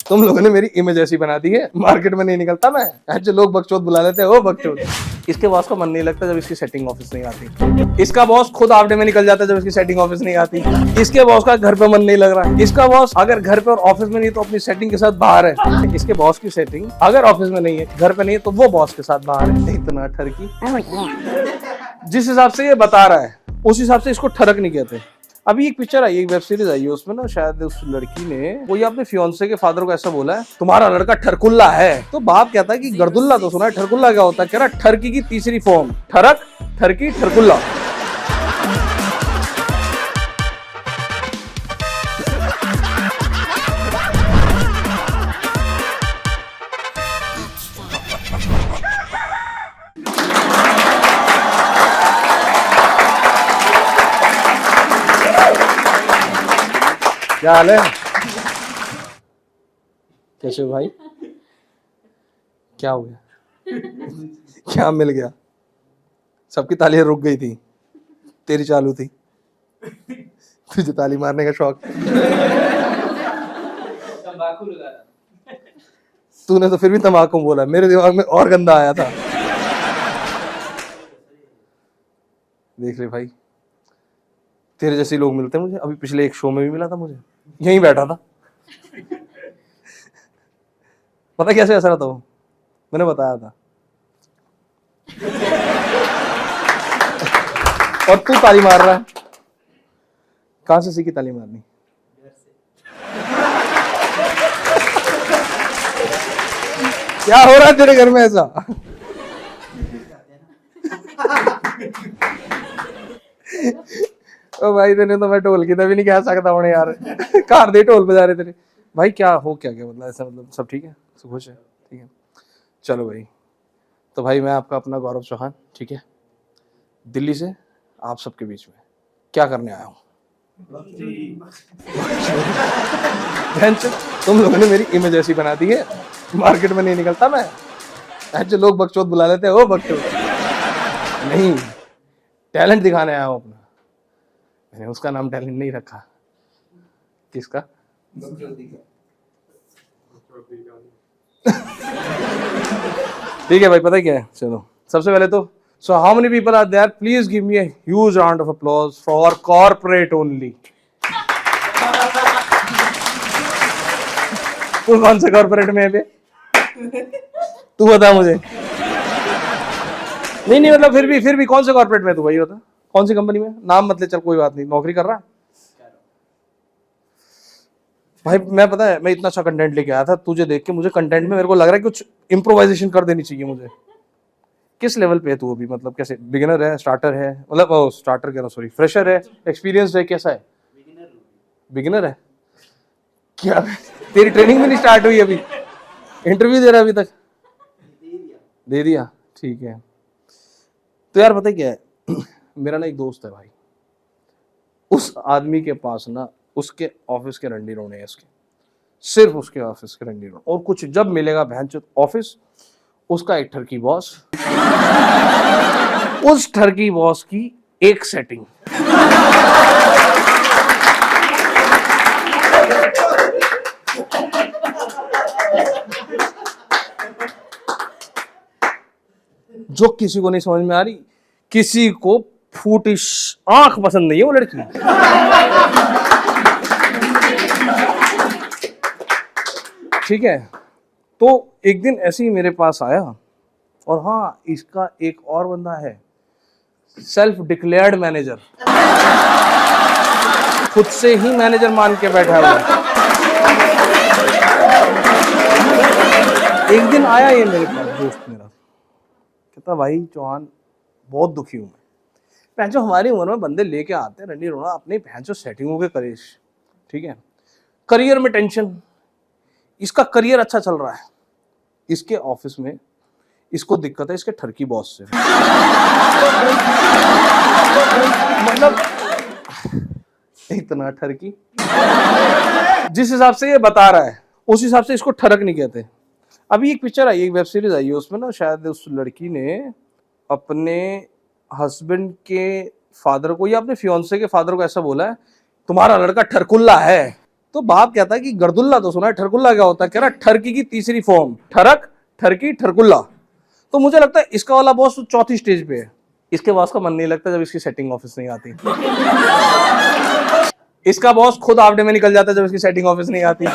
तुम लोगों ने मेरी इमेज ऐसी बना दी है, मार्केट में नहीं निकलता मैं। ऐसे लोग बकचोद बुला लेते हैं, ओ बकचोद। इसके बॉस का मन नहीं लगता जब इसकी सेटिंग ऑफिस नहीं आती। इसका बॉस खुद हाफ डे में निकल जाता है जब इसकी सेटिंग ऑफिस नहीं आती। इसके बॉस का घर पे मन नहीं लग रहा है। इसका बॉस अगर घर पे और ऑफिस में नहीं तो अपनी सेटिंग के साथ बाहर है। इसके बॉस की सेटिंग अगर ऑफिस में नहीं है, घर पे नहीं है, तो वो बॉस के साथ बाहर है। इतना ठरकी। जिस हिसाब से ये बता रहा है उस हिसाब से इसको ठरक नहीं कहते। अभी एक पिक्चर आई, एक वेब सीरीज आई है, उसमें ना शायद उस लड़की ने कोई अपने फियांसे के फादर को ऐसा बोला है, तुम्हारा लड़का ठरकुल्ला है। तो बाप कहता है कि गर्दुल्ला तो सुना है, ठरकुल्ला क्या होता है? कह रहा ठरकी की तीसरी फॉर्म, ठरक, ठरकी, ठरकुल्ला। क्या हाल है? कैसे हो भाई? क्या हो गया? क्या मिल गया? सबकी तालियां रुक गई थी, तेरी चालू थी। तुझे ताली मारने का शौक। तूने तो फिर भी तंबाकू बोला, मेरे दिमाग में और गंदा आया था। देख ले भाई, तेरे जैसे लोग मिलते हैं मुझे। अभी पिछले एक शो में भी मिला था मुझे, यहीं बैठा था। पता कैसे ऐसा रहता वो? मैंने बताया था। और तू ताली मार रहा है। कहां से सीखी ताली मारनी? क्या हो रहा है तेरे घर में ऐसा? ओ भाई, तेने तो मैं ढोल की तभी नहीं कह सकता हूँ यार। कार दे ढोल बजा रहे तेरे भाई। क्या हो, क्या क्या मतलब ऐसा, मतलब सब ठीक है, सब खुश है? ठीक है, चलो भाई। तो भाई मैं आपका अपना गौरव चौहान, ठीक है, दिल्ली से आप सबके बीच में क्या करने आया हूँ। तुम लोगों ने मेरी इमेज ऐसी बना दी है, मार्केट में नहीं निकलता मैं। ऐसे लोग बकचोद बुला लेते हैं, ओ बकचोद। नहीं, टैलेंट दिखाने आया हूँ अपना। मैंने उसका नाम टैलेंट नहीं रखा। किसका? ठीक है भाई, पता है क्या है? चलो सबसे पहले तो so how many people are there, please give me a huge round of applause for corporate only. तू कौन से कॉर्पोरेट में है बे? तू बता मुझे। नहीं मतलब फिर भी कौन से कॉर्पोरेट में? तू भाई बता, कौन सी कंपनी में? नाम मत ले, चल कोई बात नहीं। नौकरी कर रहा भाई? मैं पता है, मैं इतना अच्छा कंटेंट लेके आया था, तुझे देख के मुझे कंटेंट में मेरे को लग रहा है कुछ इम्प्रोवाइजेशन कर देनी चाहिए मुझे। किस लेवल पे है तू अभी? मतलब कैसे, बिगिनर है, स्टार्टर है? मतलब स्टार्टर कह रहा हूँ, सॉरी, फ्रेशर है, एक्सपीरियंस्ड है, कैसा है? बिगिनर है क्या? तेरी ट्रेनिंग भी नहीं स्टार्ट हुई अभी? इंटरव्यू दे रहा अभी तक? दे दिया, ठीक है। तो यार पता क्या है, मेरा ना एक दोस्त है भाई, उस आदमी के पास ना उसके ऑफिस के रंडी रोने हैं इसके, सिर्फ उसके ऑफिस के रंडी रोने। और कुछ जब मिलेगा भैंचोद ऑफिस, उसका एक ठरकी बॉस, उस ठरकी बॉस की एक सेटिंग। जो किसी को नहीं समझ में आ रही, किसी को फूटिश आंख पसंद नहीं है वो लड़की। ठीक है, तो एक दिन ऐसे ही मेरे पास आया, और हाँ, इसका एक और बंदा है, सेल्फ डिक्लेयर्ड मैनेजर, खुद से ही मैनेजर मान के बैठा हुआ। एक दिन आया ये मेरे पास दोस्त मेरा, कहता भाई चौहान बहुत दुखी हूं मैं। जो हमारी उम्र में बंदे लेके आते हैं रंडी रोना, अपनी भैंसो सेटिंगों के करेश, ठीक है, करियर में टेंशन। इसका करियर अच्छा चल रहा है, इसके ऑफिस में इसको दिक्कत है इसके ठरकी बॉस से। मतलब इतना ठरकी। जिस हिसाब से ये बता रहा है उस हिसाब से इसको ठरक नहीं कहते। अभी एक पिक्चर आई, एक वेब सीरीज आई है, उसमें ना शायद उस लड़की ने अपने हस्बैंड के फादर को या अपने फियांसे के फादर को ऐसा बोला है, तुम्हारा लड़का ठरकुल्ला है। तो बाप कहता है कि गर्दुल्ला तो सुना है, ठरकुल्ला क्या होता है? कह रहा ठरकी की तीसरी फॉर्म, ठरक, ठरकी, ठरकुल्ला। तो मुझे लगता है इसका वाला बॉस तो चौथी स्टेज पे है। इसके बॉस का मन नहीं लगता जब इसकी सेटिंग ऑफिस नहीं आती। इसका बॉस खुद आफ्डे में निकल जाता है जब इसकी सेटिंग ऑफिस नहीं आती।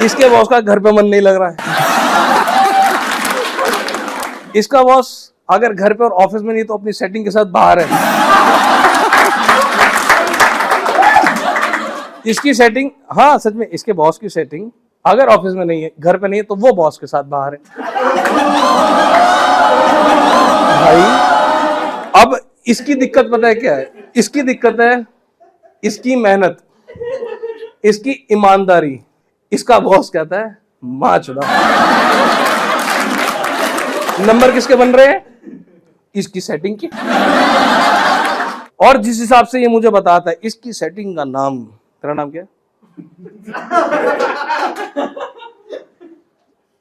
इसके बॉस का घर पे मन नहीं लग रहा है। इसका बॉस अगर घर पे और ऑफिस में नहीं तो अपनी सेटिंग के साथ बाहर है। इसकी सेटिंग, हाँ सच में, इसके बॉस की सेटिंग अगर ऑफिस में नहीं है, घर पे नहीं है, तो वो बॉस के साथ बाहर है। भाई अब इसकी दिक्कत पता है क्या है? इसकी दिक्कत है इसकी मेहनत, इसकी ईमानदारी। इसका बॉस कहता है मां चुदा। नंबर किसके बन रहे हैं? इसकी सेटिंग की। और जिस हिसाब से ये मुझे बताता है, इसकी सेटिंग का नाम, तेरा नाम क्या है?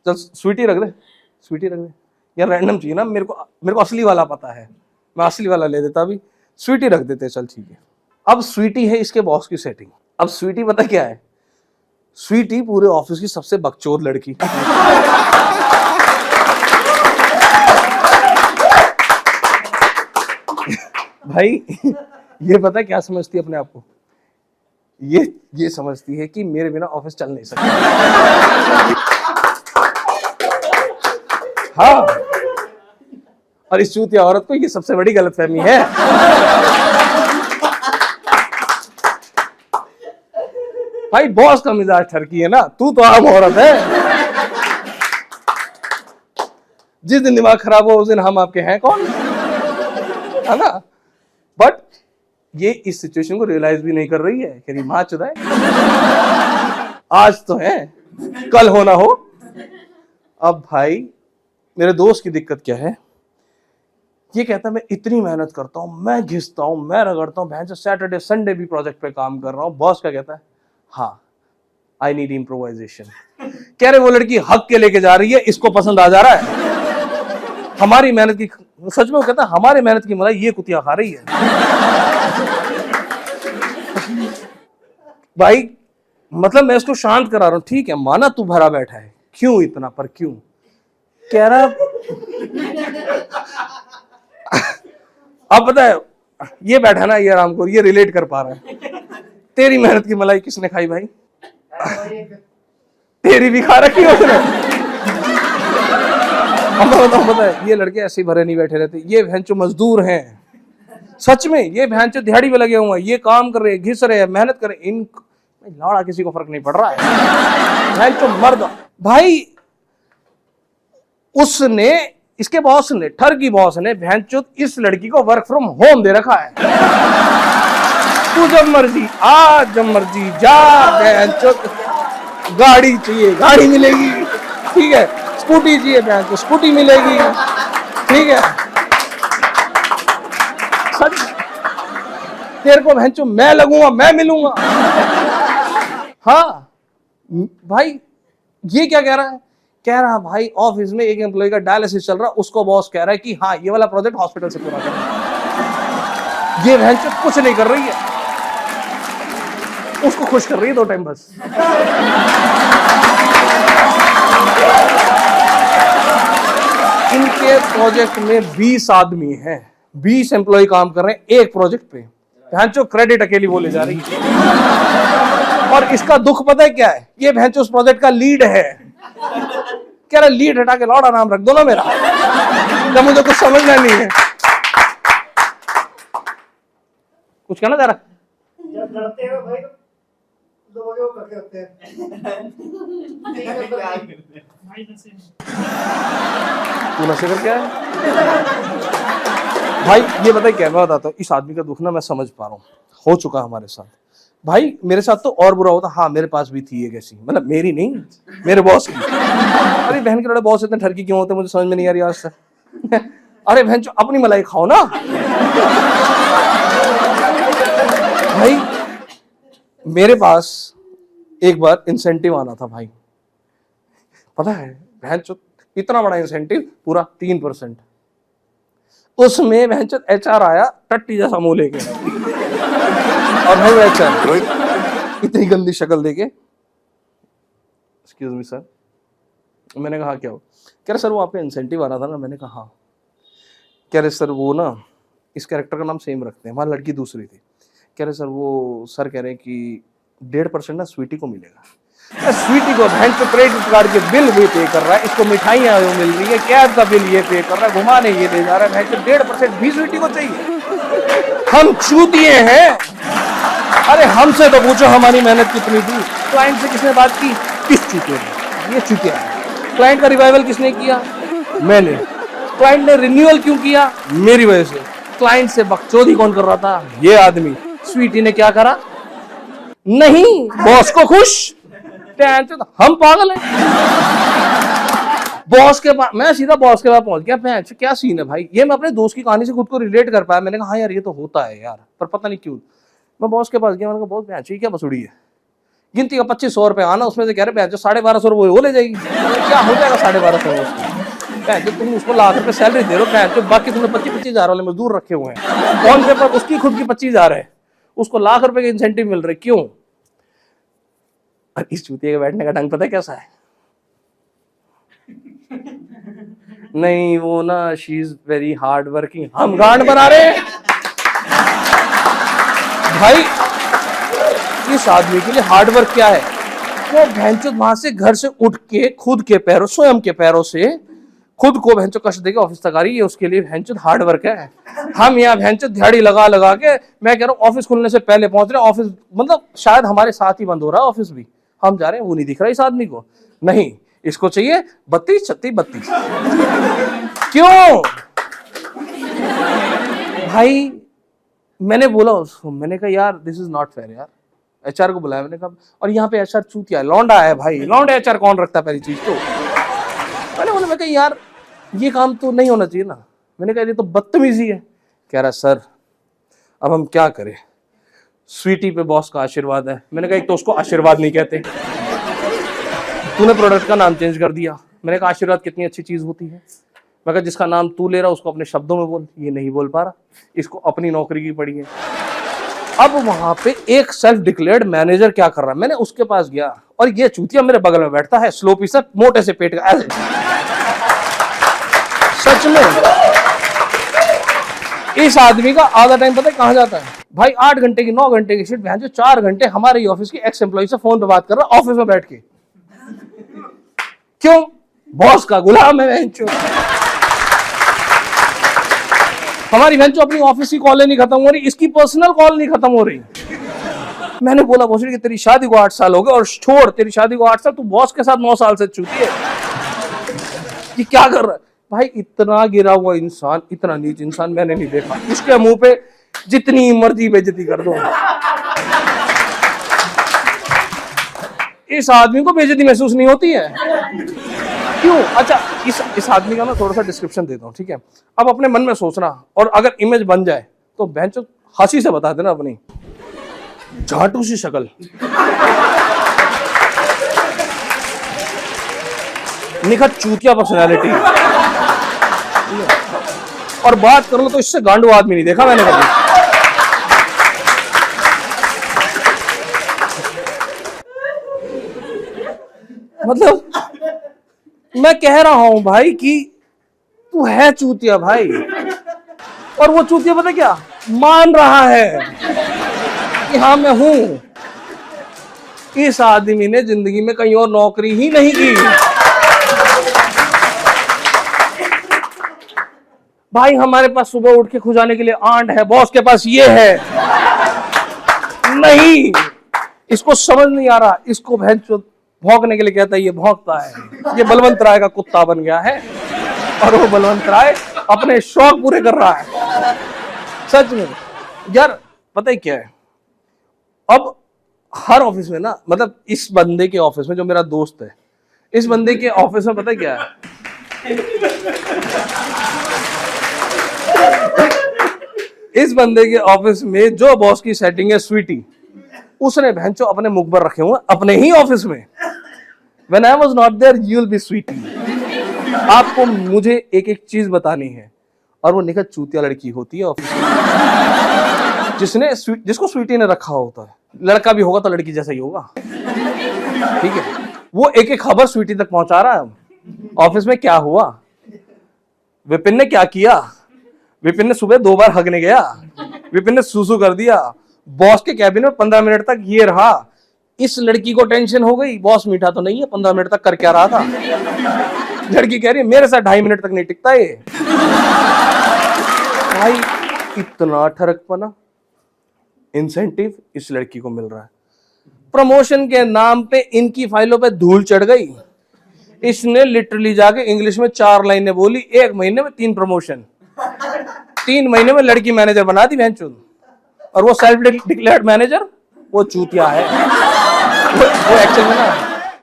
चल स्वीटी रख दे, स्वीटी रख दे यार, रैंडम चाहिए ना, मेरे को असली वाला पता है, मैं असली वाला ले देता। अभी स्वीटी रख देते, चल ठीक है। अब स्वीटी है इसके बॉस की सेटिंग। अब स्वीटी पता क्या है? स्वीटी पूरे ऑफिस की सबसे बकचोद लड़की। भाई ये पता है क्या समझती है अपने आप को? ये समझती है कि मेरे बिना ऑफिस चल नहीं सकता। हाँ, और इस चूतिया औरत को ये सबसे बड़ी गलतफहमी है। भाई बॉस का मिजाज ठरकी है ना, तू तो आम औरत है। जिस दिन दिमाग खराब हो उस दिन हम आपके हैं कौन, है ना? बट ये इस सिचुएशन को रियलाइज भी नहीं कर रही है कि मां चुदा है। आज तो है, कल हो ना हो। अब भाई मेरे दोस्त की दिक्कत क्या है? ये कहता है मैं इतनी मेहनत करता हूं, मैं घिसता हूं, मैं रगड़ता हूं, भैंस सैटरडे संडे भी प्रोजेक्ट पे काम कर रहा हूं। बॉस क्या कहता है? हाँ, आई नीड इम्प्रोवाइजेशन। कह रहे वो लड़की हक के लेके जा रही है, इसको पसंद आ जा रहा है। हमारी मेहनत की, सच में वो कहता है हमारी मेहनत की मलाई ये कुतिया खा रही है। भाई मतलब मैं इसको शांत करा रहा हूं, ठीक है माना तू भरा बैठा है, क्यों इतना, पर क्यों? कह रहा अब पता है ये बैठा ना, ये आराम को, ये रिलेट कर पा रहा है। तेरी मेहनत की मलाई किसने खाई भाई? तेरी भी खा रखी उसने। हम बताऊं, पता है ये लड़के ऐसे ही भरे नहीं बैठे रहते, ये भैंचो मजदूर हैं सच में। ये भैंचो दिहाड़ी पे लगे हुए हैं, ये काम कर रहे हैं, घिस रहे हैं, मेहनत कर रहे हैं। इन लौड़ा किसी को फर्क नहीं पड़ रहा है। भैंचो मर्द भाई, उसने, इसके बॉस ने, ठर की बॉस ने भैंचो इस लड़की को वर्क फ्रॉम होम दे रखा है। तू जब मर्जी आ, जब मर्जी जा, भैंचो गाड़ी चाहिए गाड़ी मिलेगी, ठीक है, स्कूटी चाहिए भैंचो स्कूटी मिलेगी, ठीक है। सच तेरे को भैंचो मैं लगूंगा, मैं मिलूंगा। हाँ भाई, ये क्या कह रहा है? कह रहा भाई ऑफिस में एक एम्प्लॉय का डायलिसिस चल रहा, उसको बॉस कह रहा है कि हाँ ये वाला प्रोजेक्ट हॉस्पिटल से पूरा कर। ये भैंचो कुछ नहीं कर रही है, उसको खुश कर रही है 2 टाइम बस। इनके प्रोजेक्ट में 20 आदमी हैं, 20 एम्प्लॉय काम कर रहे हैं एक प्रोजेक्ट पे। भैंचो क्रेडिट अकेली बोले जा रही है। और इसका दुख पता है क्या है? ये भैंचो उस प्रोजेक्ट का लीड है। कह रहा लीड हटा के लौड़ा नाम रख दो ना मेरा, जब मुझे कुछ समझना नहीं है। कुछ कहना चाह रहा? जब लड़ते हो भाई तो लोगों को करते होते हैं। तू नशे कर क्या है भाई? ये बताए क्या, मैं बताता हूँ, इस आदमी का दुख ना मैं समझ पा रहा हूँ, हो चुका हमारे साथ। भाई मेरे साथ तो और बुरा होता। हाँ मेरे पास भी थी एक ऐसी, मतलब मेरी नहीं, मेरे बॉस की। अरे बहन के लड़े बॉस इतने ठरकी क्यों होते मुझे समझ में नहीं आ रही आज तक। अरे बहन अपनी मलाई खाओ ना भाई। मेरे पास एक बार इंसेंटिव आना था भाई, पता है बहन इतना बड़ा इंसेंटिव, पूरा 3%। उसमें बहन एचआर आया टट्टी जैसा मुंह लेके। और भाई रोहित इतनी गंदी शक्ल देके, एक्सक्यूज मी सर, मैंने कहा क्या हो, कह रहे सर वो आपका इंसेंटिव आ रहा था ना, मैंने कहा हाँ, कह रहे सर वो ना इस कैरेक्टर का नाम सेम रखते हैं, हमारी लड़की दूसरी थी, कह रहे सर वो सर कह रहे हैं कि 1.5% ना स्वीटी को मिलेगा। स्वीटी को बहन पे क्रेडिट कार्ड के बिल भी पे कर रहा है, इसको मिठाइयाँ मिल रही है, कैब का बिल ये पे कर रहा है, घुमाने ये ले जा रहा है, बहन 1.5% भी स्वीटी को चाहिए। हम चूतिए हैं। अरे हमसे तो पूछो हमारी मेहनत कितनी थी। क्लाइंट से किसने बात की? किस चूतिए ने? ये चूतिया है। क्लाइंट का रिवाइवल किसने किया? मैंने। क्लाइंट ने रिन्यूअल क्यों किया? मेरी वजह से। क्लाइंट से बकचोदी कौन कर रहा था? ये आदमी। स्वीटी ने क्या करा? नहीं, बॉस को खुश। हम पागल हैं। बॉस के पास, मैं सीधा बॉस के पास पहुंच गया। क्या सीन है भाई? ये मैं अपने दोस्त की कहानी से खुद को रिलेट कर पाया। मैंने कहा हाँ यार ये तो होता है यार, पर पता नहीं क्यों। मैं बॉस के पास गया, मैंने कहा बहुत भैंस क्या बसुड़ी है, गिनती का 2500 रुपए आना, उसमें से कह रहे भैंस 1250 रुपये वो ले जाएगी। क्या हो जाएगा 1250? तुम उसको लाख रुपए सैलरी दे रहे हो, बाकी तुमने 25-25 हजार वाले मजदूर रखे हुए हैं, कौन से पर उसकी खुद की 25 हजार है, उसको लाख रुपए के इंसेंटिव मिल रहे, क्यों? और इस चूतिए के बैठने का ढंग पता है कैसा है? नहीं वो ना she is very hard working. हम गांड बना रहे हैं भाई। इस आदमी के लिए हार्ड वर्क क्या है? वो भैंचोद वहां से घर से उठ के खुद के पैरों, स्वयं के पैरों से खुद को भैंचोद कष्ट देके ऑफिस तक आ रही है, उसके लिए भैंचोद हार्ड वर्क है। हम यहाँ भैंचोद दिहाड़ी लगा लगा के, मैं कह रहा हूँ ऑफिस खुलने से पहले पहुंच रहे हैं ऑफिस, मतलब शायद हमारे साथ ही बंद हो रहा है ऑफिस भी, हम जा रहे हैं, वो नहीं दिख रहा इस आदमी को। नहीं, इसको चाहिए 32, 36, 32। क्यों भाई? मैंने बोला उसको, मैंने कहा यार दिस इज नॉट फेयर यार। एचआर को बुलाया, मैंने कहा, और यहाँ पे एचआर चूतिया है, लौंडा है भाई, लौंडा एचआर कौन रखता है पहली चीज तो। मैंने बोला, मैं कहा यार ये काम तो नहीं होना चाहिए ना। मैंने कहा ये तो बदतमीजी है। कह रहा सर अब हम क्या करें, स्वीटी पे बॉस का आशीर्वाद है। मैंने कहा एक तो उसको आशीर्वाद नहीं कहते, तूने प्रोडक्ट का नाम चेंज कर दिया। मैंने कहा आशीर्वाद कितनी अच्छी चीज होती है। मैं कहा जिसका नाम तू ले रहा उसको अपने शब्दों में बोल, ये नहीं बोल पा रहा, इसको अपनी नौकरी की पड़ी है। अब वहां पे एक सेल्फ डिक्लेयर्ड मैनेजर क्या कर रहा है, मैंने उसके पास गया और ये चूतिया मेरे बगल में बैठता है, स्लो पीसर, मोटे से पेट का, ऐसे। सच में इस आदमी का आधा टाइम पता है कहां जाता है भाई? 8 घंटे की 9 घंटे की शिफ्ट, जो 4 घंटे हमारे ही ऑफिस की एक्स एम्प्लॉय से फोन पे बात कर रहा ऑफिस में बैठ के। क्यों? बॉस का गुलाम है बेंचो। हमारी बेंचो अपनी ऑफिस की कॉल नहीं खत्म हो रही, इसकी पर्सनल कॉल नहीं खत्म हो रही। मैंने बोला भोसड़ी कि तेरी शादी को 8 साल हो गए, और छोड़ तेरी शादी को 8 साल, तू बॉस के साथ 9 साल से चूती है। ये क्या कर रहा है भाई? इतना गिरा हुआ इंसान, इतना नीच इंसान मैंने नहीं देखा। इसके मुंह पे जितनी मर्जी बेइज्जती कर दो, इस आदमी को बेइज्जती महसूस नहीं होती है। क्यों? अच्छा इस आदमी का मैं थोड़ा सा डिस्क्रिप्शन देता हूँ, ठीक है? अब अपने मन में सोचना, और अगर इमेज बन जाए तो बेंचो हंसी से बता देना अपनी। झाटू सी शक्ल, निखत चूतिया पर्सनैलिटी, और बात कर लो तो इससे गांडू आदमी नहीं देखा मैंने कभी। मतलब मैं कह रहा हूं भाई कि तू है चूतिया भाई, और वो चूतिया पता क्या मान रहा है कि हाँ मैं हूं। इस आदमी ने जिंदगी में कहीं और नौकरी ही नहीं की भाई। हमारे पास सुबह उठ के खुजाने के लिए आंट है, बॉस के पास ये है नहीं। इसको समझ नहीं आ रहा, इसको भैंचोद भौंकने के लिए कहता है, ये भौंकता है। ये बलवंत राय का कुत्ता बन गया है, और वो बलवंत राय अपने शौक पूरे कर रहा है। सच में यार पता है क्या है, अब हर ऑफिस में ना, मतलब इस बंदे के ऑफिस में, जो मेरा दोस्त है, इस बंदे के ऑफिस में पता है क्या है, इस बंदे के ऑफिस में जो बॉस की सेटिंग है स्वीटी, उसने भैंचो अपने मुखबर रखे हुए अपने ही ऑफिस में। When I was not there, you'll be sweetie. आपको मुझे एक एक चीज बतानी है, और वो निकट चूतिया लड़की होती है ऑफिस में। जिसको स्वीटी ने रखा होता है, लड़का भी होगा तो लड़की जैसा ही होगा, ठीक है। वो एक एक खबर स्वीटी तक पहुंचा रहा है। ऑफिस में क्या हुआ, विपिन ने क्या किया, विपिन ने सुबह 2 बार हगने गया, विपिन ने सूसू कर दिया, बॉस के कैबिन में 15 मिनट तक ये रहा। इस लड़की को टेंशन हो गई, बॉस मीठा तो नहीं है, 15 मिनट तक कर क्या रहा था। लड़की कह रही है मेरे साथ 2.5 मिनट तक नहीं टिकता ये। भाई इतना ठरकपना, इंसेंटिव इस लड़की को मिल रहा है, प्रमोशन के नाम पे इनकी फाइलों पे धूल चढ़ गई। इसने लिटरली जाके इंग्लिश में 4 लाइनें बोली, 1 महीने में 3 प्रमोशन, 3 महीने में लड़की मैनेजर बना दी बहनचोद। और वो सेल्फ डिक्लेयर्ड मैनेजर, वो चूतिया है, वो एक्चुअल में ना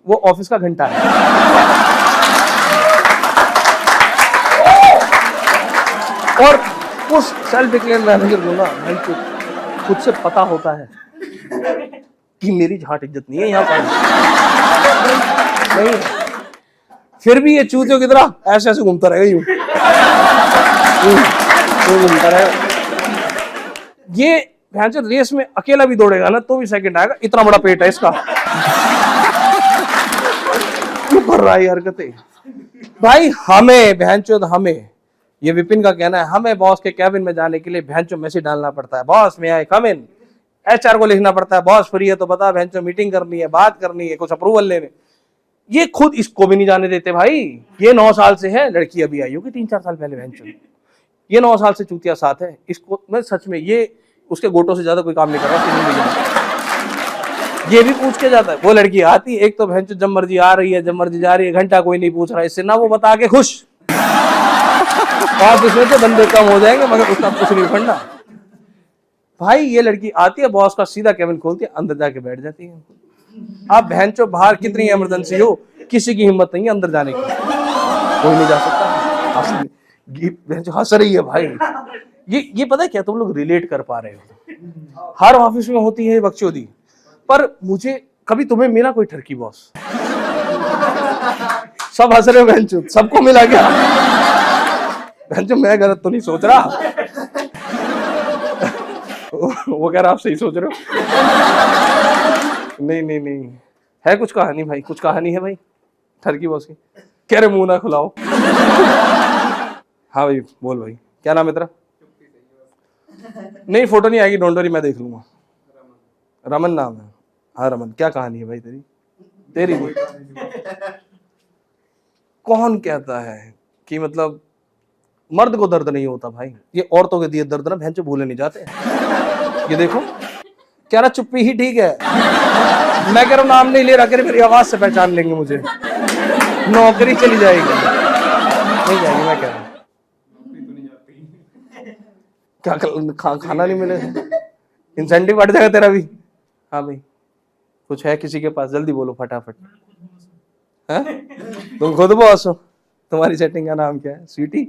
वो ऑफिस का घंटा है। और उस सेल्फ डिक्लेयर्ड मैनेजर को ना खुद से पता होता है कि मेरी झाट इज्जत नहीं है यहाँ पर, नहीं, फिर भी ये चूतियों की तरह ऐसे ऐसे घूमता रहेगा, यूं घूमता रहेगा। ये भैंचोद रेस में अकेला भी दौड़ेगा ना तो भी सेकंड आएगा, इतना बड़ा पेट है इसका। क्यों कर रहा है हरकतें भाई? हमें भैंचोद, हमें, ये विपिन का कहना है, हमें बॉस के कैबिन में जाने के लिए भैंचोद मैसेज डालना पड़ता है, बॉस में आए कम इन। एचआर को लिखना पड़ता है, बॉस फ्री है तो बता, भैंचोद मीटिंग करनी है, बात करनी है, कुछ अप्रूवल लेने। ये खुद इसको भी नहीं जाने देते भाई। ये 9 साल से है, लड़की अभी आई होगी 3-4 साल पहले भैंचोद। ये 9 साल से चूतिया साथ है। इसको मैं सच में, ये उसके गोटों से ज्यादा कोई काम नहीं कर रहा। ये भी पूछ के जाता है, वो लड़की आती है, एक तो भैंचोद जब मर्जी आ रही है, जब मर्जी जा रही है, घंटा कोई नहीं पूछ रहा, इससे ना वो बता के खुश। ऑफिस में तो बंदे कम हो जाएंगे मगर उसका कुछ नहीं फंडा। भाई ये लड़की आती है, बॉस का सीधा केबिन खोलती है, अंदर जाके बैठ जाती है। आप बहनचोद बाहर कितनी इमरजेंसी हो, किसी की हिम्मत नहीं है अंदर जाने की, कोई नहीं जा सकता। हंस रही है भाई। ये पता है क्या, तुम लोग रिलेट कर पा रहे हो, हर ऑफिस में होती है बकचोदी, पर मुझे कभी तुम्हें मिला कोई ठरकी बॉस? सब हंस रहे हो बहनचोद, सबको मिला क्या? बहनचोद मैं गलत तो नहीं सोच रहा? वो कह रहा आप सही सोच रहे हो। नहीं नहीं नहीं, है कुछ कहानी भाई, कुछ कहानी है भाई ठरकी बॉस की। कह रहे मुंह ना खुलाओ। हाँ भाई बोल भाई, क्या नाम है तेरा? नहीं फोटो नहीं आएगी, डोंट वरी, मैं देख लूंगा। रमन नाम है? हाँ रमन, क्या कहानी है भाई तेरी भी? कौन कहता है कि मतलब मर्द को दर्द नहीं होता भाई? ये औरतों के दिए दर्द ना भैंचो भूले नहीं जाते। ये देखो कह रहा चुप्पी ही ठीक है। मैं कह रहा हूं नाम नहीं ले रहा, कह रहे मेरी आवाज से पहचान लेंगे मुझे, नौकरी चली जाएगी। नहीं जाएगी, मैं कह रहा हूं क्या खाना नहीं मिलेगा, इंसेंटिव बढ़ जाएगा तेरा भी। हाँ भाई कुछ है किसी के पास, जल्दी बोलो फटाफट। है तुम खुद बॉस हो, तुम्हारी सेटिंग का नाम क्या है? स्वीटी,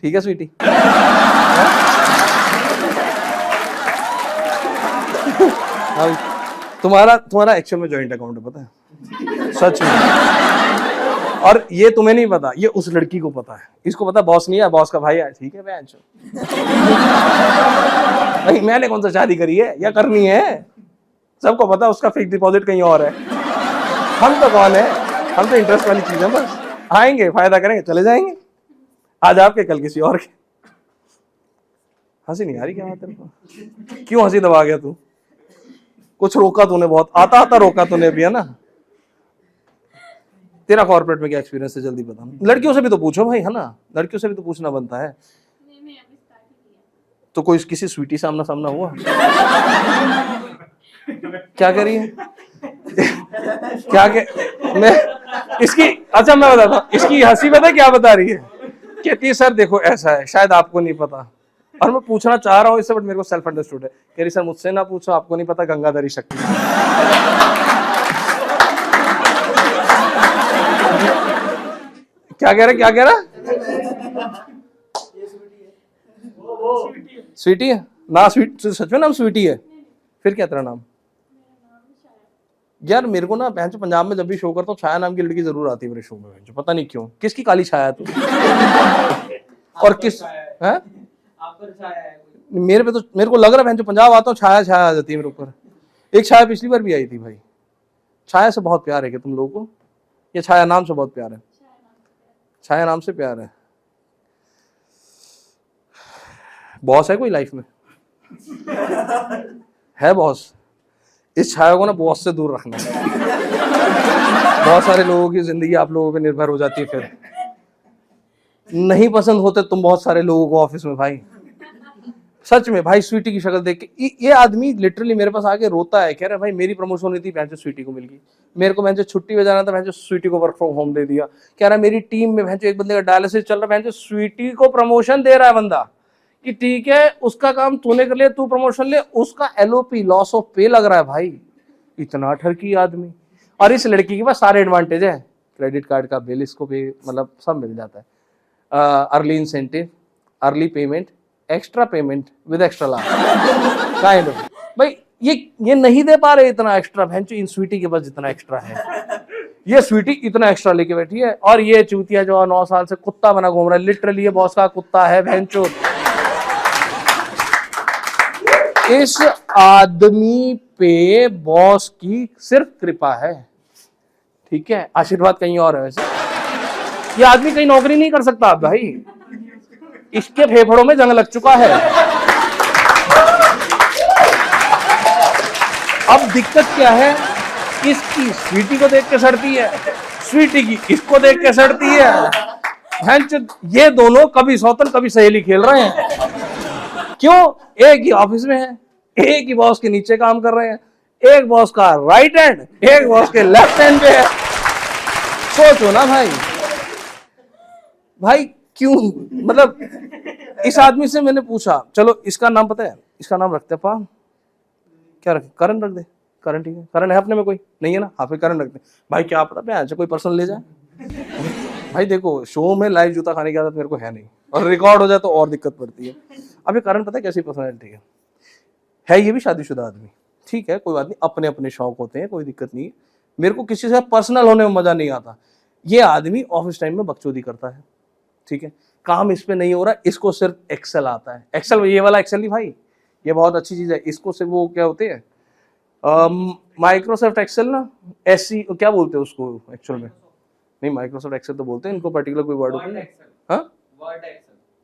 ठीक है स्वीटी। हाँ तुम्हारा एक्चुअल में जॉइंट अकाउंट है, पता है सच में। और ये तुम्हें नहीं पता, ये उस लड़की को पता है। इसको पता बॉस नहीं है, बॉस का भाई है, ठीक है भाई। नहीं मैंने कौन सा शादी करी है या करनी है, सबको पता उसका फिक्स डिपॉजिट कहीं और है। हम तो कौन है, हम तो इंटरेस्ट वाली चीज है, बस आएंगे फायदा करेंगे चले जाएंगे, आज आपके कल किसी और के। हंसी नहीं आ रही क्या बात है? क्यों हंसी दबा गया तू? कुछ रोका तूने, बहुत आता रोका तूने भी, है ना? तेरा कॉर्पोरेट में क्या एक्सपीरियंस है, जल्दी बता। लड़कियों से भी तो पूछो भाई, है ना? लड़कियों से भी तो पूछना बनता है। तो कोई किसी स्वीटी सामना सामना हुआ? क्या कह रही है? क्या मैं इसकी, अच्छा मैं बताता हूँ, इसकी हंसी पता क्या बता रही है? कहती है सर देखो ऐसा है, शायद आपको नहीं पता, और मैं पूछना चाह रहा हूँ इससे, बट मेरे को सेल्फ अंडरस्टूड है। कह रही सर मुझसे ना पूछो, आपको नहीं पता गंगाधरी शक्ति। क्या कह रहा? स्वीटी है ना? स्वीट सच में नाम स्वीटी है? फिर क्या तेरा नाम? यार मेरे को ना पंजाब में जब भी शो करता हूँ छाया नाम की लड़की जरूर आती है मेरे शो में, पता नहीं क्यों। किसकी काली छाया तू? और किस है? मेरे को लग रहा है जो पंजाब आता हूँ छाया छाया आ जाती है मेरे ऊपर। एक छाया पिछली बार भी आई थी भाई। छाया से बहुत प्यार है क्या तुम लोगों को? ये छाया नाम से बहुत प्यार है? छाया नाम से प्यार है। बॉस है कोई लाइफ में? है बॉस? इस छाया को ना बॉस से दूर रखना है। बहुत सारे लोगों की जिंदगी आप लोगों पे निर्भर हो जाती है, फिर नहीं पसंद होते तुम बहुत सारे लोगों को ऑफिस में भाई। सच में भाई, स्वीटी की शक्ल देख के ये आदमी लिटरली मेरे पास आके रोता है, कह रहा है भाई मेरी प्रमोशन हुई थी, भैंचो स्वीटी को मिल गई। मेरे को भैंचो छुट्टी पे जाना था, भैंचो स्वीटी को वर्क फ्रॉम होम दे दिया। कह रहा है मेरी टीम में भैंचो एक बंदे का डायलिसिस चल रहा है, भैंचो स्वीटी को प्रमोशन दे रहा है बंदा कि ठीक है उसका काम तूने कर लिया, तू प्रमोशन ले। उसका LOP लॉस ऑफ पे लग रहा है भाई। इतना ठरकी आदमी। और इस लड़की के पास सारे एडवांटेज है, क्रेडिट कार्ड का बिल इसको पे मतलब सब मिल जाता है, early incentive, early payment, extra payment with extra लाभ काइंड ऑफ। भाई ये नहीं दे पा रहे इतना एक्स्ट्रा, भैंचो इन स्वीटी के पास जितना एक्स्ट्रा है। ये स्वीटी इतना एक्स्ट्रा लेके बैठी है, और ये चूतिया जो 9 साल से कुत्ता बना घूम रहा है, लिटरली ये बॉस का कुत्ता है भैंचो। इस आदमी पे बॉस की सिर्फ कृपा है, ठीक है, आशीर्वाद कहीं और है। वैसे ये आदमी कहीं नौकरी नहीं कर सकता भाई, इसके फेफड़ों में जंग लग चुका है। अब दिक्कत क्या है, इसकी स्वीटी को देख के सड़ती है, स्वीटी की इसको देख के सड़ती है। ये दोनों कभी सौतन कभी सहेली खेल रहे हैं। क्यों? एक ही ऑफिस में है, एक ही बॉस के नीचे काम कर रहे हैं, एक बॉस का राइट हैंड, एक बॉस के लेफ्ट हैंड पे है। सोचो ना भाई क्यों? मतलब इस आदमी से मैंने पूछा, चलो इसका नाम पता है, इसका नाम रखते हैं क्या रखें? करण रख दे। करण ठीक है, करण है अपने में कोई नहीं है ना? हाँ फिर करण रख दे। भाई क्या पता कोई पर्सन ले जाए। भाई देखो शो में लाइव जूता खाने की आदत मेरे को है नहीं, और रिकॉर्ड हो जाए तो और दिक्कत पड़ती है। अब ये करण पता है कैसी पर्सनैलिटी है, ये भी शादीशुदा आदमी, ठीक है कोई बात नहीं, अपने अपने शौक होते हैं, कोई दिक्कत नहीं है। मेरे को किसी से पर्सनल होने में मजा नहीं आता। ये आदमी ऑफिस टाइम में बकचोदी करता है, ठीक है, काम इस पे नहीं हो रहा, इसको सिर्फ एक्सेल आता है। एक्सेल, ये वाला एक्सेल नहीं भाई, ये बहुत अच्छी चीज है। इसको सिर्फ वो क्या होते हैं, माइक्रोसॉफ्ट एक्सेल ना, SC क्या बोलते हैं उसको एक्चुअल में? नहीं माइक्रोसॉफ्ट एक्सेल तो बोलते हैं, इनको पर्टिकुलर कोई वर्ड होता है। हाँ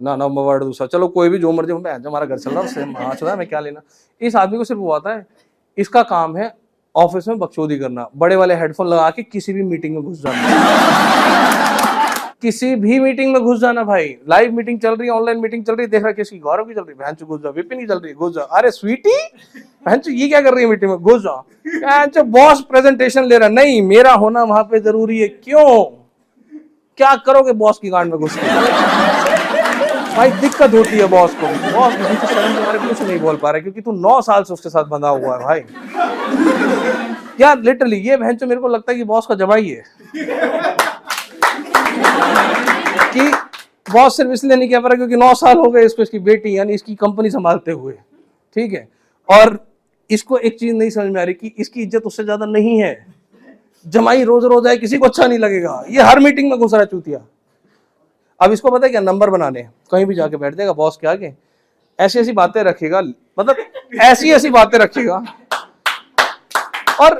ना वर्ड दूसरा, चलो कोई भी जो मर्जी, हमारा घर चल रहा है उससे हाँ मैं क्या लेना। इस आदमी को सिर्फ वो आता है, इसका काम है ऑफिस में बकचोदी करना, बड़े वाले हेडफोन लगा के किसी भी मीटिंग में घुस जाना। किसी भी मीटिंग में घुस जाना भाई, लाइव मीटिंग चल रही है, ऑनलाइन मीटिंग चल रही है, देख रहा है किसकी, गौरव की चल रही है, भैंचो घुस जाओ, विपिन की चल रही है, घुस जाओ, अरे स्वीटी भैंचो ये क्या कर रही है मीटिंग में, घुस जाओ। भैंचो बॉस प्रेजेंटेशन ले रहा, नहीं मेरा होना वहां पे जरूरी है। क्यों? क्या करोगे बॉस की गांड में घुस के? भाई दिक्कत होती है बॉस को, बॉस शर्म के मारे कुछ नहीं बोल पा रहा है, क्योंकि तू 9 साल से उसके साथ बंधा हुआ है भाई। यार लिटरली ये भैंचो मेरे को लगता है कि बॉस का जवाई है, कि बॉस सिर्फ इसलिए नहीं कह पा रहा क्योंकि 9 साल हो गए इसको इसकी बेटी यानी इसकी कंपनी संभालते हुए, ठीक है, और इसको एक चीज नहीं समझ में आ रही कि इसकी इज्जत उससे ज्यादा नहीं है। जमाई रोज रोज आए, किसी को अच्छा नहीं लगेगा, ये हर मीटिंग में घुस रहा है चूतिया। अब इसको पता है क्या, नंबर बनाने, कहीं भी जाके बैठ जाएगा बॉस के आगे, ऐसी ऐसी बातें रखेगा, मतलब ऐसी ऐसी बातें रखेगा। और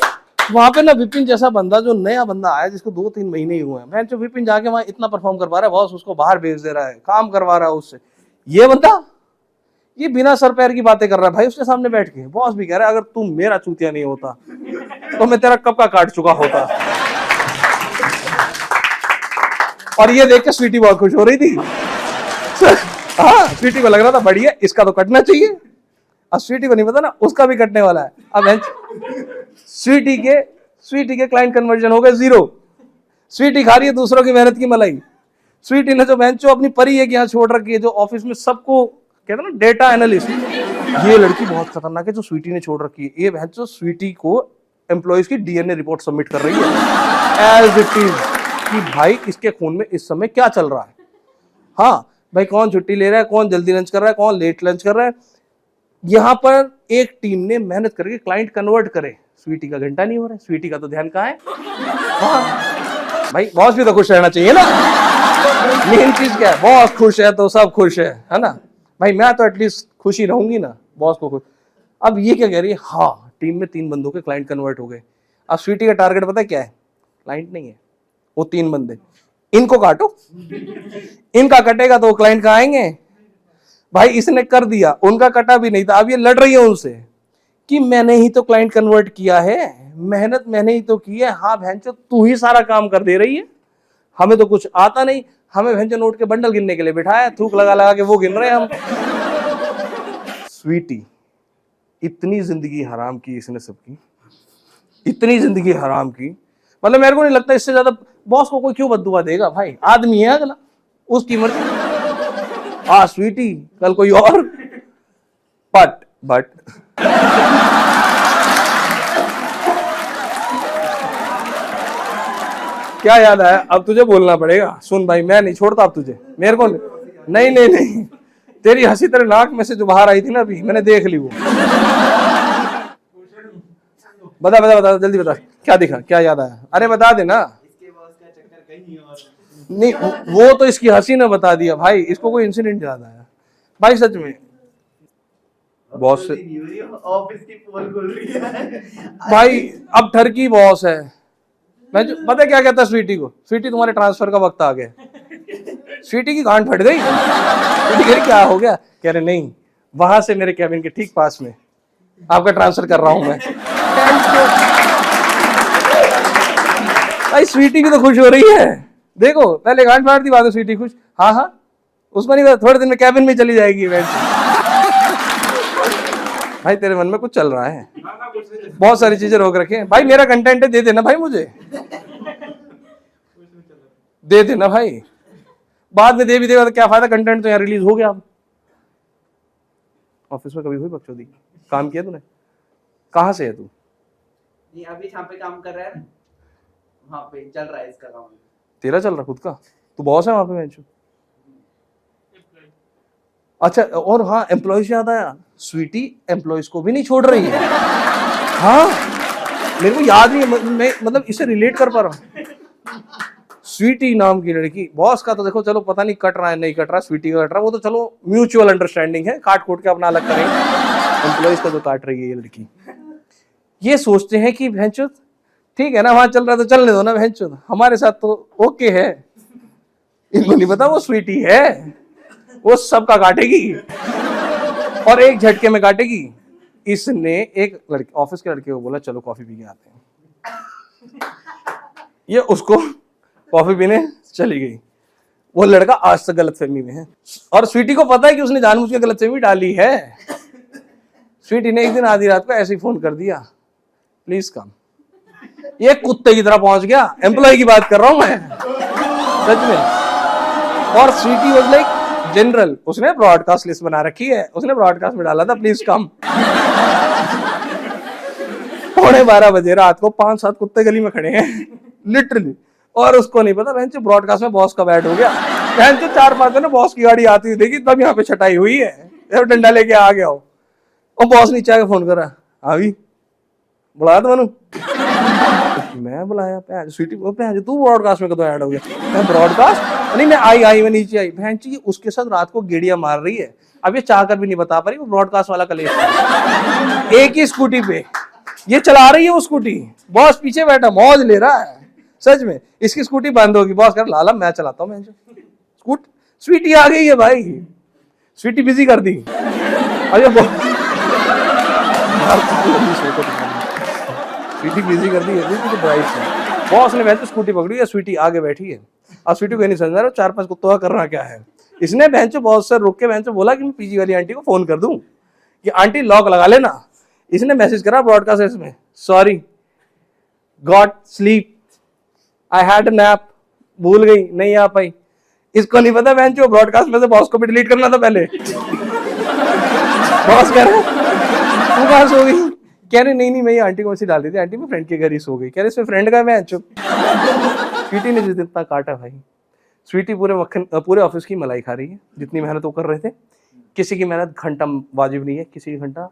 वहां पे ना विपिन जैसा बंदा, जो नया बंदा आया जिसको 2-3 महीने ही हुए हैं, मैं जो विपिन जाके वहां इतना परफॉर्म कर पा रहा है, बॉस उसको बाहर भेज दे रहा है, काम करवा रहा है उससे। ये बंदा ये बिना सर पैर की बातें कर रहा है भाई उसके सामने बैठ के। बॉस भी कह रहा है अगर तू मेरा चूतिया नहीं होता तो मैं तेरा कब का काट चुका होता। और ये देख के स्वीटी बहुत खुश हो रही थी। हाँ स्वीटी को लग रहा था बढ़िया, इसका तो कटना चाहिए। अब स्वीटी को नहीं पता ना उसका भी कटने वाला है। अब स्वीटी के क्लाइंट कन्वर्जन हो गए 0। स्वीटी खा रही है दूसरों की मेहनत की मलाई। स्वीटी ने जो बेंचो अपनी परी है कि यहाँ छोड़ रखी है, जो ऑफिस में सबको कहते हैं ना डेटा एनालिस्ट, ये लड़की बहुत खतरनाक है जो स्वीटी ने छोड़ रखी है। ये बेंचो स्वीटी को एम्प्लॉइज की DNA रिपोर्ट सबमिट कर रही है एज इट इज कि भाई इसके खून में इस समय क्या चल रहा है। हाँ भाई कौन छुट्टी ले रहा है, कौन जल्दी लंच कर रहा है, कौन लेट लंच कर रहा है। यहाँ पर एक टीम ने मेहनत करके क्लाइंट कन्वर्ट करे, स्वीटी का घंटा नहीं हो रहा है। स्वीटी का तो ध्यान कहाँ है। हाँ भाई बॉस भी तो खुश रहना चाहिए ना। मेन चीज क्या है, बॉस खुश है तो सब खुश है ना भाई। मैं तो एटलीस्ट खुशी रहूंगी ना, बॉस को खुश। अब ये क्या कह रही है, हाँ टीम में 3 बंदों के क्लाइंट कन्वर्ट हो गए। अब स्वीटी का टारगेट पता है क्या है, क्लाइंट नहीं है, वो 3 बंदे, इनको काटो, इनका कटेगा तो क्लाइंट का आएंगे। भाई इसने कर दिया, उनका कटा भी नहीं था, अब ये लड़ रही है उनसे कि मैंने ही तो क्लाइंट कन्वर्ट किया है, मेहनत मैंने ही तो की है। हाँ भैंचो तू ही सारा काम कर दे रही है, हमें तो कुछ आता नहीं, हमें भैंचो नोट के बंडल गिनने के लिए बिठाया, थूक लगा लगा के वो गिन रहे हैं हम। स्वीटी, इतनी जिंदगी हराम की इसने सबकी, इतनी जिंदगी हराम की, मतलब मेरे को नहीं लगता इससे ज्यादा बॉस को कोई क्यों बद्दुआ देगा। भाई आदमी है अगला, उसकी मर्जी। हाँ स्वीटी कल कोई और, बट क्या याद आया, अब तुझे बोलना पड़ेगा। सुन भाई, मैं नहीं छोड़ता अब तुझे, मेरे को नहीं, तेरी हंसी तेरे नाक में से जो बाहर आई थी ना अभी, मैंने देख ली वो। बता जल्दी बता, क्या दिखा, क्या याद आया? अरे बता दे ना। इसके बॉस का चक्कर कहीं और नहीं, वो तो इसकी हंसी ने बता दिया भाई, इसको कोई इंसिडेंट याद आया भाई सच में। बॉस से ऑफिस की पोल खुल रही है भाई, अब ठरकी बॉस है। मैं पता है क्या कहता स्वीटी को, स्वीटी तुम्हारे ट्रांसफर का वक्त आ गया। स्वीटी की गांड फट गई, स्वीटी कह रही क्या हो गया, कह रहे नहीं वहां से मेरे कैबिन के ठीक पास में आपका ट्रांसफर कर रहा हूं मैं। भाई स्वीटी भी तो खुश हो रही है, देखो पहले गांड फाड़ दी, बाद में स्वीटी खुश। हाँ उसमें नहीं, थोड़े दिन में कैबिन में चली जाएगी भाई तेरे मन में कुछ चल रहा है, बहुत सारी चीजें रोक रखे हैं भाई। मेरा कंटेंट है, दे देना भाई, मुझे दे देना भाई, बाद में दे भी देगा तो क्या फायदा, कंटेंट तो यहाँ रिलीज हो गया। अब ऑफिस में कभी हुई बकचोदी, काम किया तूने? कहाँ से है तू? ये अभी जहाँ पे काम कर रहा है ना, वहाँ पे चल रहा है इसका काम। तेरा चल रहा खुद का? तू बॉस है वहां पे? मैं अच्छा, और हाँ एम्प्लॉयज याद आया, स्वीटी एम्प्लॉयज को भी नहीं छोड़ रही है। हाँ मेरे को याद नहीं, मैं मतलब इसे रिलेट कर पा रहा हूँ। स्वीटी नाम की लड़की, बॉस का तो देखो चलो पता नहीं कट रहा है नहीं कट रहा, स्वीटी का कट रहा, वो तो चलो म्यूचुअल अंडरस्टैंडिंग है, काट कोट के अपना अलग करेंगे। एम्प्लॉयज का जो काट रही है ये लड़की, ये सोचते हैं कि भैंचो ठीक है ना, वहां चल रहा तो चलने दो ना भैंचो, हमारे साथ तो ओके है। इनको नहीं पता वो स्वीटी है, वो सबका काटेगी और एक झटके में काटेगी। इसने एक लड़के, ऑफिस के लड़के को बोला चलो कॉफी पी के आते हैं, ये उसको कॉफी पीने चली गई। वो लड़का आज तक गलतफहमी में है, और स्वीटी को पता है कि उसने जानबूझ के गलतफहमी डाली है। स्वीटी ने एक दिन आधी रात को ऐसे ही फोन कर दिया, प्लीज कम। ये कुत्ते की तरह पहुंच गया, एम्प्लॉय की बात कर रहा हूं मैं सच में। और स्वीटी वाज लाइक जनरल, उसने ब्रॉडकास्ट लिस्ट बना रखी है, उसने ब्रॉडकास्ट में डाला था प्लीज कम। 12:15 बजे रात को 5-7 कुत्ते गली में खड़े हैं लिटरली, और उसको नहीं पता बहन ब्रॉडकास्ट में बॉस का बैठ हो गया। बहन 4-5 ने बॉस की गाड़ी आती हुई देखी, तब यहाँ पे छटाई हुई है, डंडा लेके आ गया हो। और बॉस नीचे आके फोन कर रहा, अभी बुलाया था मनु? मैं बुलाया? स्वीटी तू ब्रॉडकास्ट में कदों ऐड हो गया? मैं ब्रॉडकास्ट नहीं, मैं आई मैं नीचे आई। बहन जी उसके साथ रात को गेड़िया मार रही है, अब ये चाहकर भी नहीं बता पा रही वो ब्रॉडकास्ट वाला कलेश। एक ही स्कूटी पे ये चला रही है वो स्कूटी, बॉस पीछे बैठा मौज ले रहा है सच में। इसकी स्कूटी बंद होगी, बॉस कर लाला मैं चलाता हूँ। स्वीटी आ गई है भाई, स्वीटी बिजी कर दी। अरे स्वीटी बिजी कर दी है, बॉस ने वैसे स्कूटी पकड़ी है, स्वीटी आगे बैठी है। अब स्वीटी को नहीं समझ रहा 4-5 कुत्तों का कर रहा क्या है। इसने बहन बॉस से रुक के बहन बोला कि मैं पीजी वाली आंटी को फोन कर दूं कि आंटी लॉक लगा लेना। इसने मैसेज करा ब्रॉडकास्ट में, sorry got sleep, I had a nap, भूल गई नहीं आ पाई। इसको नहीं पता बहन जो ब्रॉडकास्ट में से बॉस को भी डिलीट करना था पहले। बॉस कह रहे तू कहाँ सो गई? कह रहे नहीं मैं ये आंटी को ऐसी डाल दी थी, आंटी मैं फ्रेंड के घर ही सो गई। कह रहे इसमें फ्रेंड का मैं चुप। स्वीटी ने जिस दिन इतना काटा भाई, स्वीटी पूरे ऑफिस की मलाई खा रही है, जितनी मेहनत वो कर रहे थे। किसी की मेहनत घंटा वाजिब नहीं है, किसी की घंटा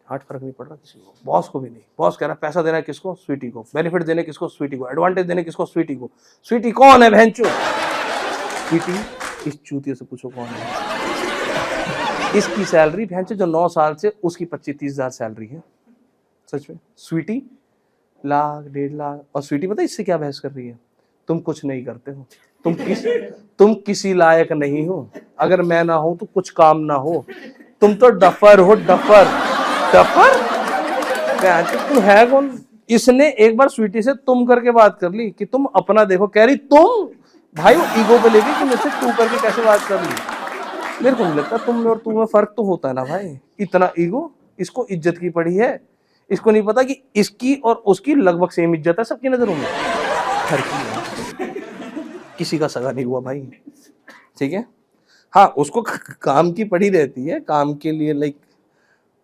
हाथ फर्क नहीं पड़ रहा किसी को, बॉस को भी नहीं। बॉस कह रहा है पैसा देना है किसको? स्वीटी को। बेनिफिट देने किसको? स्वीटी को। एडवांटेज देने किसको? स्वीटी को। स्वीटी कौन है बहनचो? स्वीटी इस चूतिया से पूछो कौन है। इसकी सैलरी भैंस जो 9 साल से उसकी 25-30 हजार सैलरी है सच में। स्वीटी लाख 1.5 लाख, और स्वीटी पता है इससे क्या बहस कर रही है, तुम कुछ नहीं करते हो, तुम किसी लायक नहीं हो, अगर मैं ना हूं तो कुछ काम ना हो, तुम तो डफर हो, डफर डफर। तुम है कौन? इसने एक बार स्वीटी से तुम करके बात कर ली कि तुम अपना देखो, कह रही तुम, भाई वो ईगो पे लेके कि मुझसे तू करके कैसे बात कर ली। मेरे को नहीं लगता तुम में और तू में फर्क तो होता है ना भाई, इतना ईगो। इसको इज्जत की पड़ी है, इसको नहीं पता कि इसकी और उसकी लगभग सेम इज्जत है सबकी नजरों में, हर की, किसी का सगा नहीं हुआ भाई, ठीक है। हाँ उसको काम की पड़ी रहती है, काम के लिए लाइक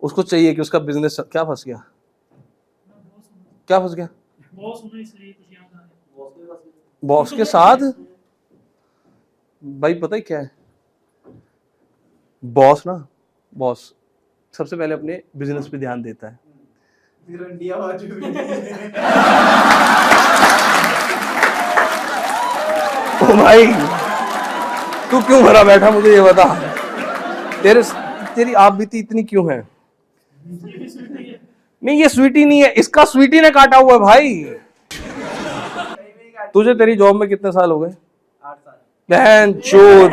उसको चाहिए कि उसका बिजनेस क्या फंस गया, क्या फंस गया बॉस के साथ। भाई पता है क्या है, बॉस सबसे पहले अपने बिजनेस पे ध्यान देता है। ओ भाई तू क्यों भरा बैठा, मुझे ये बता, तेरी आप बीती इतनी क्यों है? नहीं ये स्वीटी नहीं है, इसका स्वीटी ने काटा हुआ है भाई। तुझे तेरी जॉब में कितने साल हो गए? 8 साल। बहन चोद,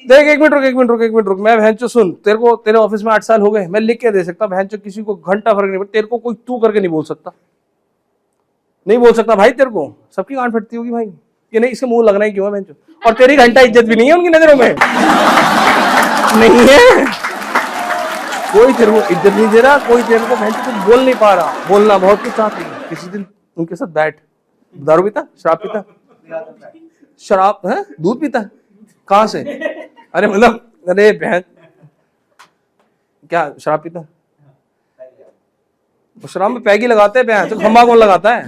देख एक मिनट रुक, मैं बहन चो सुन, तेरे को तेरे ऑफिस में 8 साल हो गए, मैं लिख के दे सकता, बहन चो किसी को घंटा फर्क नहीं पड़ता, तेरे को कोई तू करके नहीं बोल सकता, नहीं बोल सकता भाई, तेरे को सबकी गांड फटती होगी भाई, कि नहीं इससे मुंह लगना ही क्यों है बहन चो, और तेरी घंटा इज्जत भी नहीं है उनकी नजरों में, नहीं है कोई तेरे को इज्जत नहीं दे रहा, कोई तेरे को बहन चो कुछ बोल नहीं पा रहा, बोलना बहुत कुछ चाहती है। किसी दिन उनके साथ बैठ, दारू पीता, शराब पीता, शराब है, दूध पीता, कहां से? अरे मतलब अरे बहन क्या शराब पीता? तो शराब में पैगी लगाते हैं बहन, तो खम्बा कौन लगाता है?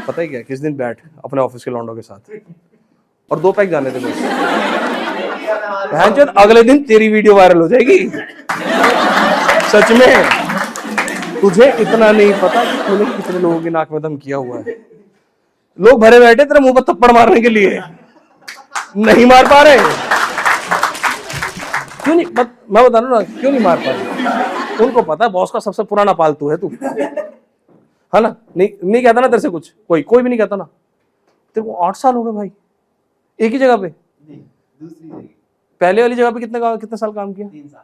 पता ही क्या, किस दिन बैठ अपने ऑफिस के लौंडों के साथ और 2 पैग जाने दे बस, बहन चोद अगले दिन तेरी वीडियो वायरल हो जाएगी। सच में तुझे इतना नहीं पता कि तूने कितने लोगों की नाक में दम किया हुआ है। लोग भरे बैठे तेरे मुंह पर थप्पड़ मारने के लिए, नहीं मार पा रहे, क्यों नहीं? मैं बता रहा हूं ना क्यों नहीं मार पा रहे, उनको पता है बॉस का सबसे पुराना पालतू है तू, है ना? नहीं कहता ना तेरे से कुछ, कोई भी नहीं कहता ना। तेरे को 8 साल हो गए भाई एक ही जगह पे? नहीं, दूसरी जगह। पहले वाली जगह पे कितने साल काम किया? 3 साल।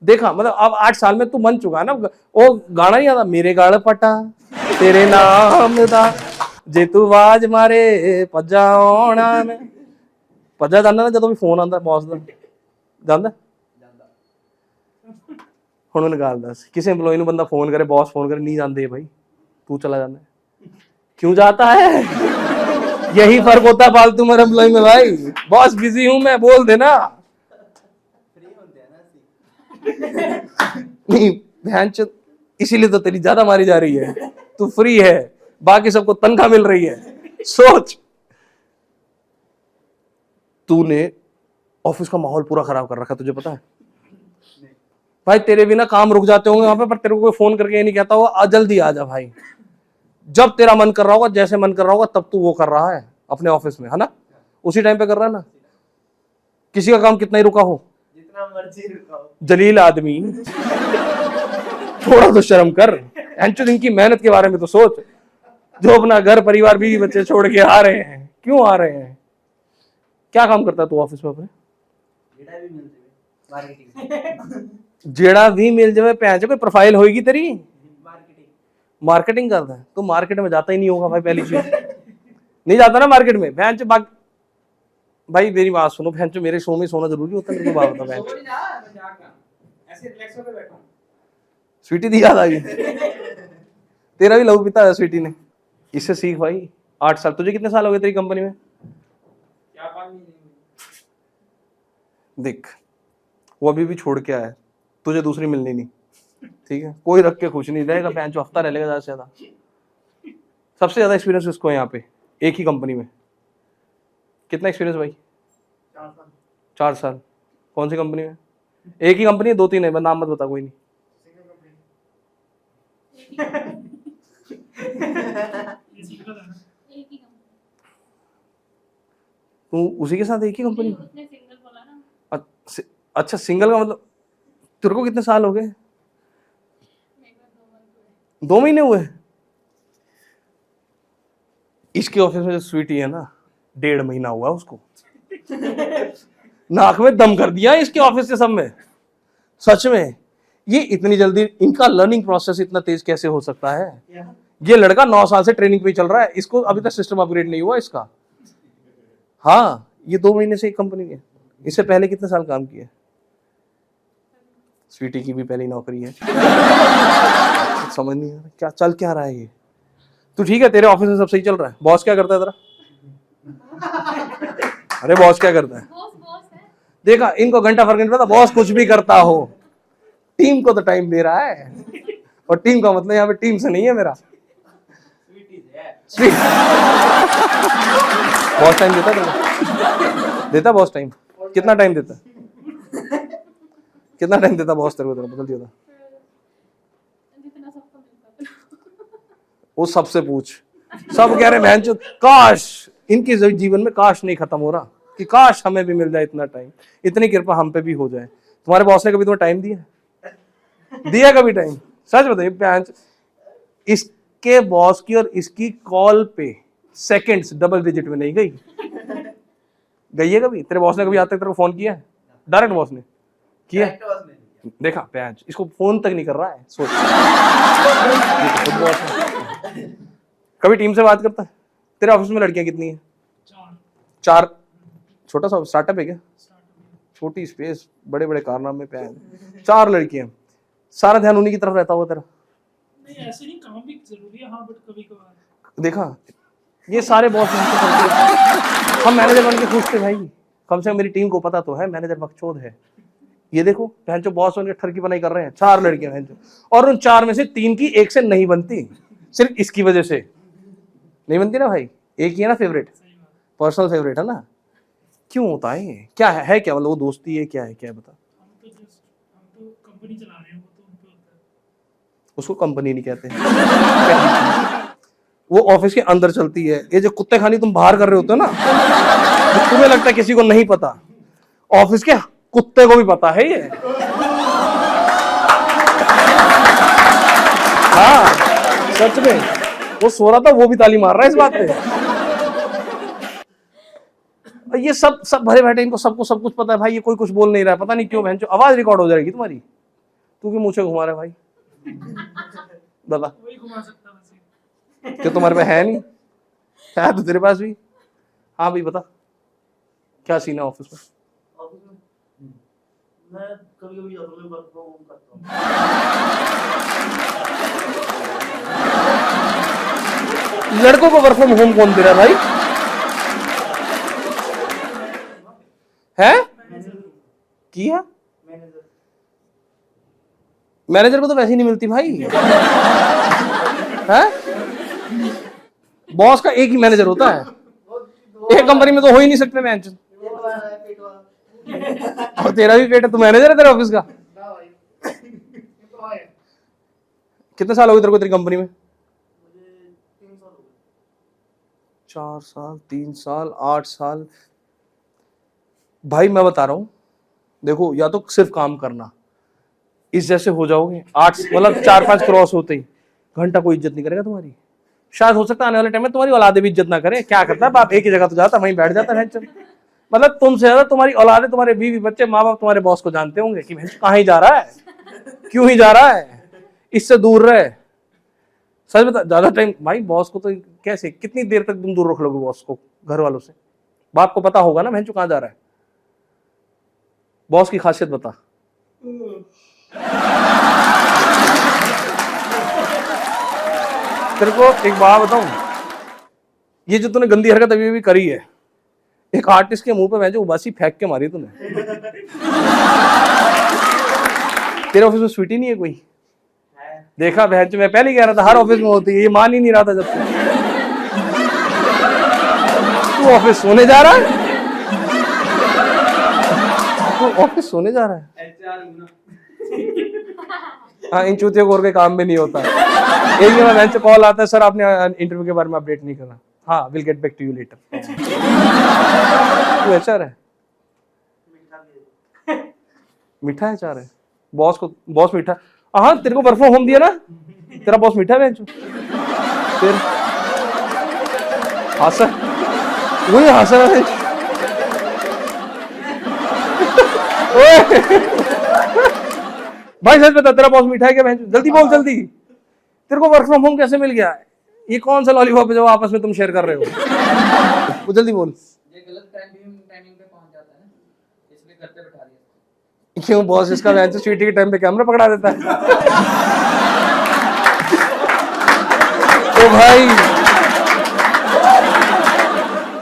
देखा, मतलब अब 8 साल में तू बन चुका है ना। वो गाना नहीं आता, मेरे गाड़ पटा तेरे नाम दा जे तू आवाज मारे पज्जा आना में, पज्जा जाना ना ਜਦੋਂ ਵੀ ਫੋਨ ਆਂਦਾ ਬੌਸ ਦਾ, ਜਾਂਦਾ ਹੁਣ ਉਹਨੇ ਗੱਲ ਦੱਸ, ਕਿਸੇ EMPLOYE ਨੂੰ ਬੰਦਾ ਫੋਨ करे, बॉस फोन करे, नहीं ਜਾਂਦੇ भाई, तू चला जाना है, क्यों जाता है? यही फर्क होता है फालतू में EMPLOYE में भाई, बॉस बिजी हूं मैं, बोल देना, फ्री होते हैं ना ऐसे। नहीं बहन चो, इसीलिए तो तेरी ज्यादा मारी जा रही है, तू फ्री है, बाकी सबको तनख्वाह मिल रही है। सोच, तूने ऑफिस का माहौल पूरा खराब कर रखा, तुझे पता है भाई? तेरे बिना काम रुक जाते होंगे वहां पे, पर तेरे को कोई फोन करके ये नहीं कहता होगा जल्दी आ जा भाई, जब तेरा मन कर रहा होगा, जैसे मन कर रहा होगा, तब तू वो कर रहा है अपने ऑफिस में, है ना? उसी टाइम पे कर रहा है ना, किसी का काम कितना ही रुका हो, जितना मर्जी रुकाओ, जलील आदमी, थोड़ा तो शर्म कर, इनकी मेहनत के बारे में तो सोच, जो अपना घर परिवार बीवी बच्चे छोड़ के आ रहे हैं, क्यों आ रहे हैं? क्या काम करता है तू ऑफिस में अपने? जेड़ा भी मिल जाए मार्केटिंग। जेड़ा भी मिल जाए, पैसे कोई प्रोफाइल होगी तेरी? मार्केटिंग करता है तो मार्केट में जाता ही नहीं होगा भाई, पहली चीज नहीं जाता ना मार्केट में बहन चो। भाई मेरी बात सुनो बहन चो, मेरे शो में सोना जरूरी होता है? मेरे को बात बता बहन चो, ऐसे रिलैक्स होकर बैठा। स्वीटी दी याद आ गई, तेरा भी लहू पीता है स्वीटी ने, इससे सीख भाई। 8 साल, तुझे कितने साल हो गए तेरी कंपनी में? देख वो अभी भी छोड़ के आया है, तुझे दूसरी मिलनी नहीं, ठीक है? कोई रख के खुश नहीं रहेगा, पैंचो हफ्ता रह लेगा ज्यादा से ज्यादा। सबसे ज्यादा एक्सपीरियंस किसको है यहाँ पे एक ही कंपनी में? कितना एक्सपीरियंस भाई? 4 साल। कौन सी कंपनी में? एक ही कंपनी है, 2-3 है, नाम मत बता, कोई नहीं। तू उसी के साथ एक ही कंपनी में? अच्छा सिंगल का मतलब तेरे को कितने साल हो गए? 2 महीने हुए। इसके ऑफिस में जो स्वीटी है ना 1.5 महीना हुआ उसको। नाक में दम कर दिया इसके ऑफिस के सब में। सच में ये इतनी जल्दी इनका लर्निंग प्रोसेस इतना तेज कैसे हो सकता है? ये लड़का 9 साल से ट्रेनिंग पे चल रहा है, इसको अभी तक सिस्टम अपग्रेड नहीं हुआ इसका। हाँ ये 2 महीने से एक कंपनी है। इससे पहले कितने साल काम किया? स्वीटी की भी पहली नौकरी है। समझ नहीं आ रहा क्या चल क्या रहा है ये। तू ठीक है, तेरे ऑफिस में सब सही चल रहा है? बॉस क्या करता है तेरा? अरे बॉस क्या करता है? देखा, इनको घंटा फर्क नहीं पड़ता, बॉस कुछ भी करता हो, टीम को तो टाइम दे रहा है। और टीम का मतलब यहाँ पे टीम से नहीं है मेरा। बॉस टाइम देता है? देता बॉस टाइम? कितना टाइम देता? कितना टाइम देता बॉस तेरे को? तेरा बदल दिया था वो सबसे पूछ। सब कह रहे बहन चो काश इनके जीवन में काश नहीं खत्म हो रहा कि काश हमें भी मिल जाए इतना टाइम, इतनी कृपा हम पे भी हो जाए। तुम्हारे बॉस ने कभी तुम्हें टाइम दिया कभी टाइम? सच बताइए बहन, इसके बॉस की और इसकी कॉल पे सेकंड्स डबल डिजिट में नहीं गई है कभी? तेरे बॉस ने कभी आज तक तेरे को फोन किया है? डायरेक्ट बॉस ने किया? देखा पैंच, इसको फोन तक नहीं कर रहा है। सोच कभी टीम से बात करता है? तेरे ऑफिस में लड़कियां कितनी है? 4। छोटा सा स्टार्टअप है क्या? छोटी स्पेस, बड़े बड़े कारनामे पे 4 लड़कियां, सारा ध्यान उन्हीं की तरफ रहता होगा तेरा? नहीं ऐसे नहीं, काम भी जरूरी है। हाँ बट कभी कभार। देखा ये सारे बॉस हम मैनेजर बन के पूछते भाई कम से कम मेरी टीम को पता तो है मैनेजर बकचोद है। ये देखो बहन जो बॉस बन के ठरकी बनाई कर रहे हैं, 4 लड़कियां बहन जो, और उन 4 में से 3 की एक से नहीं बनती, सिर्फ इसकी वजह से नहीं बनती ना भाई। एक ही है ना फेवरेट, पर्सनल फेवरेट है ना। क्यों होता है ये? क्या है क्या मतलब? वो दोस्ती है क्या है बता? हम तो कंपनी चला रहे हैं, वो तो उन पे होता है। उसको कंपनी नहीं कहते। वो ऑफिस के अंदर चलती है। ये जो कुत्ते खानी तुम बाहर कर रहे होते हो ना, तो तुम्हें लगता है किसी को नहीं पता, ऑफिस के कुत्ते को भी पता है ये। हाँ सच में, वो सो रहा था वो भी ताली मार रहा है इस बात पे। ये सब भरे बैठे, इनको सबको सब कुछ पता है भाई। ये कोई कुछ बोल नहीं रहा है, पता नहीं क्यों बहन, आवाज रिकॉर्ड हो जाएगी तुम्हारी। तू क्यों मुझे घुमा रहा है भाई? बता। वही घुमा सकता वैसे। क्यों तुम्हारे पे है नहीं? है तो तेरे पास भी। हाँ भाई बता क्या सीन है ऑफिस में? मैं कभी-कभी वर्क फ्रॉम होम करता हूं। लड़कों को वर्क फ्रॉम होम कौन दे रहा है भाई? है किया? मैनेजर को तो वैसे ही नहीं मिलती भाई। है बॉस का एक ही मैनेजर होता है, एक कंपनी में तो हो ही नहीं सकते मैनेजर। और तेरा भी पेट है, तू मैनेजर है तेरे ऑफिस का? कितने साल हो गए तेरे को तेरी कंपनी में? 4 साल, 3 साल, 8 साल। भाई मैं बता रहा हूं, देखो या तो सिर्फ काम करना, इस जैसे हो जाओगे 8 मतलब 4-5 क्रॉस होते ही घंटा कोई इज्जत नहीं करेगा तुम्हारी। शायद हो सकता है आने वाले टाइम में तुम्हारी औलादे भी इज्जत ना करे। क्या करता है बाप? एक ही जगह तो जाता, वहीं बैठ जाता है। मतलब तुमसे ज्यादा तुम्हारी औलादे, तुम्हारे बीवी बच्चे, माँ बाप तुम्हारे बॉस को जानते होंगे कि कहाँ ही जा रहा है, क्यों ही जा रहा है, इससे दूर रहे। सच बता, ज्यादा टाइम भाई बॉस को तो कैसे, कितनी देर तक तुम दूर रख लोगे बॉस को घर वालों से? बाप को पता होगा ना बहन कहाँ जा रहा है। बॉस की खासियत बता। तेरे को एक बात बताऊं, ये जो तूने गंदी हरकत अभी भी करी है, एक आर्टिस्ट के मुंह पे मैं जो उबासी फेंक के मारी तूने। तेरे ऑफिस में स्वीटी नहीं है कोई? देखा बहन, मैं पहले ही कह रहा था हर ऑफिस में होती है, ये मान ही नहीं रहा था। जब तू ऑफिस सोने जा रहा है, तू ऑफिस सोने जा रहा है। हाँ इन चूतियों को और कोई काम भी नहीं होता। एक दिन बेंच कॉल आता है, सर आपने इंटरव्यू के बारे में अपडेट नहीं करना। हाँ will get back to you later. तू एचआर है? मीठा है चार है, बॉस मीठा। हाँ तेरे को वर्क फ्रॉम होम दिया ना, तेरा बॉस मीठा है फिर हासा वही हासा है। भाई सच बता, तेरा बॉस मीठा है क्या? जल्दी बोल जल्दी, तेरे को वर्क फ्रॉम होम कैसे मिल गया? ये कौन सा लॉलीपॉप है जो आपस में तुम शेयर कर रहे हो? वो जल्दी बोल। ये गलत टाइमिंग पे पहुंच जाता है ना, इसलिए घर पे बैठा दिया। क्यों बॉस इसका वैन से स्वीटी के टाइम पे कैमरा पकड़ा देता है? तो भाई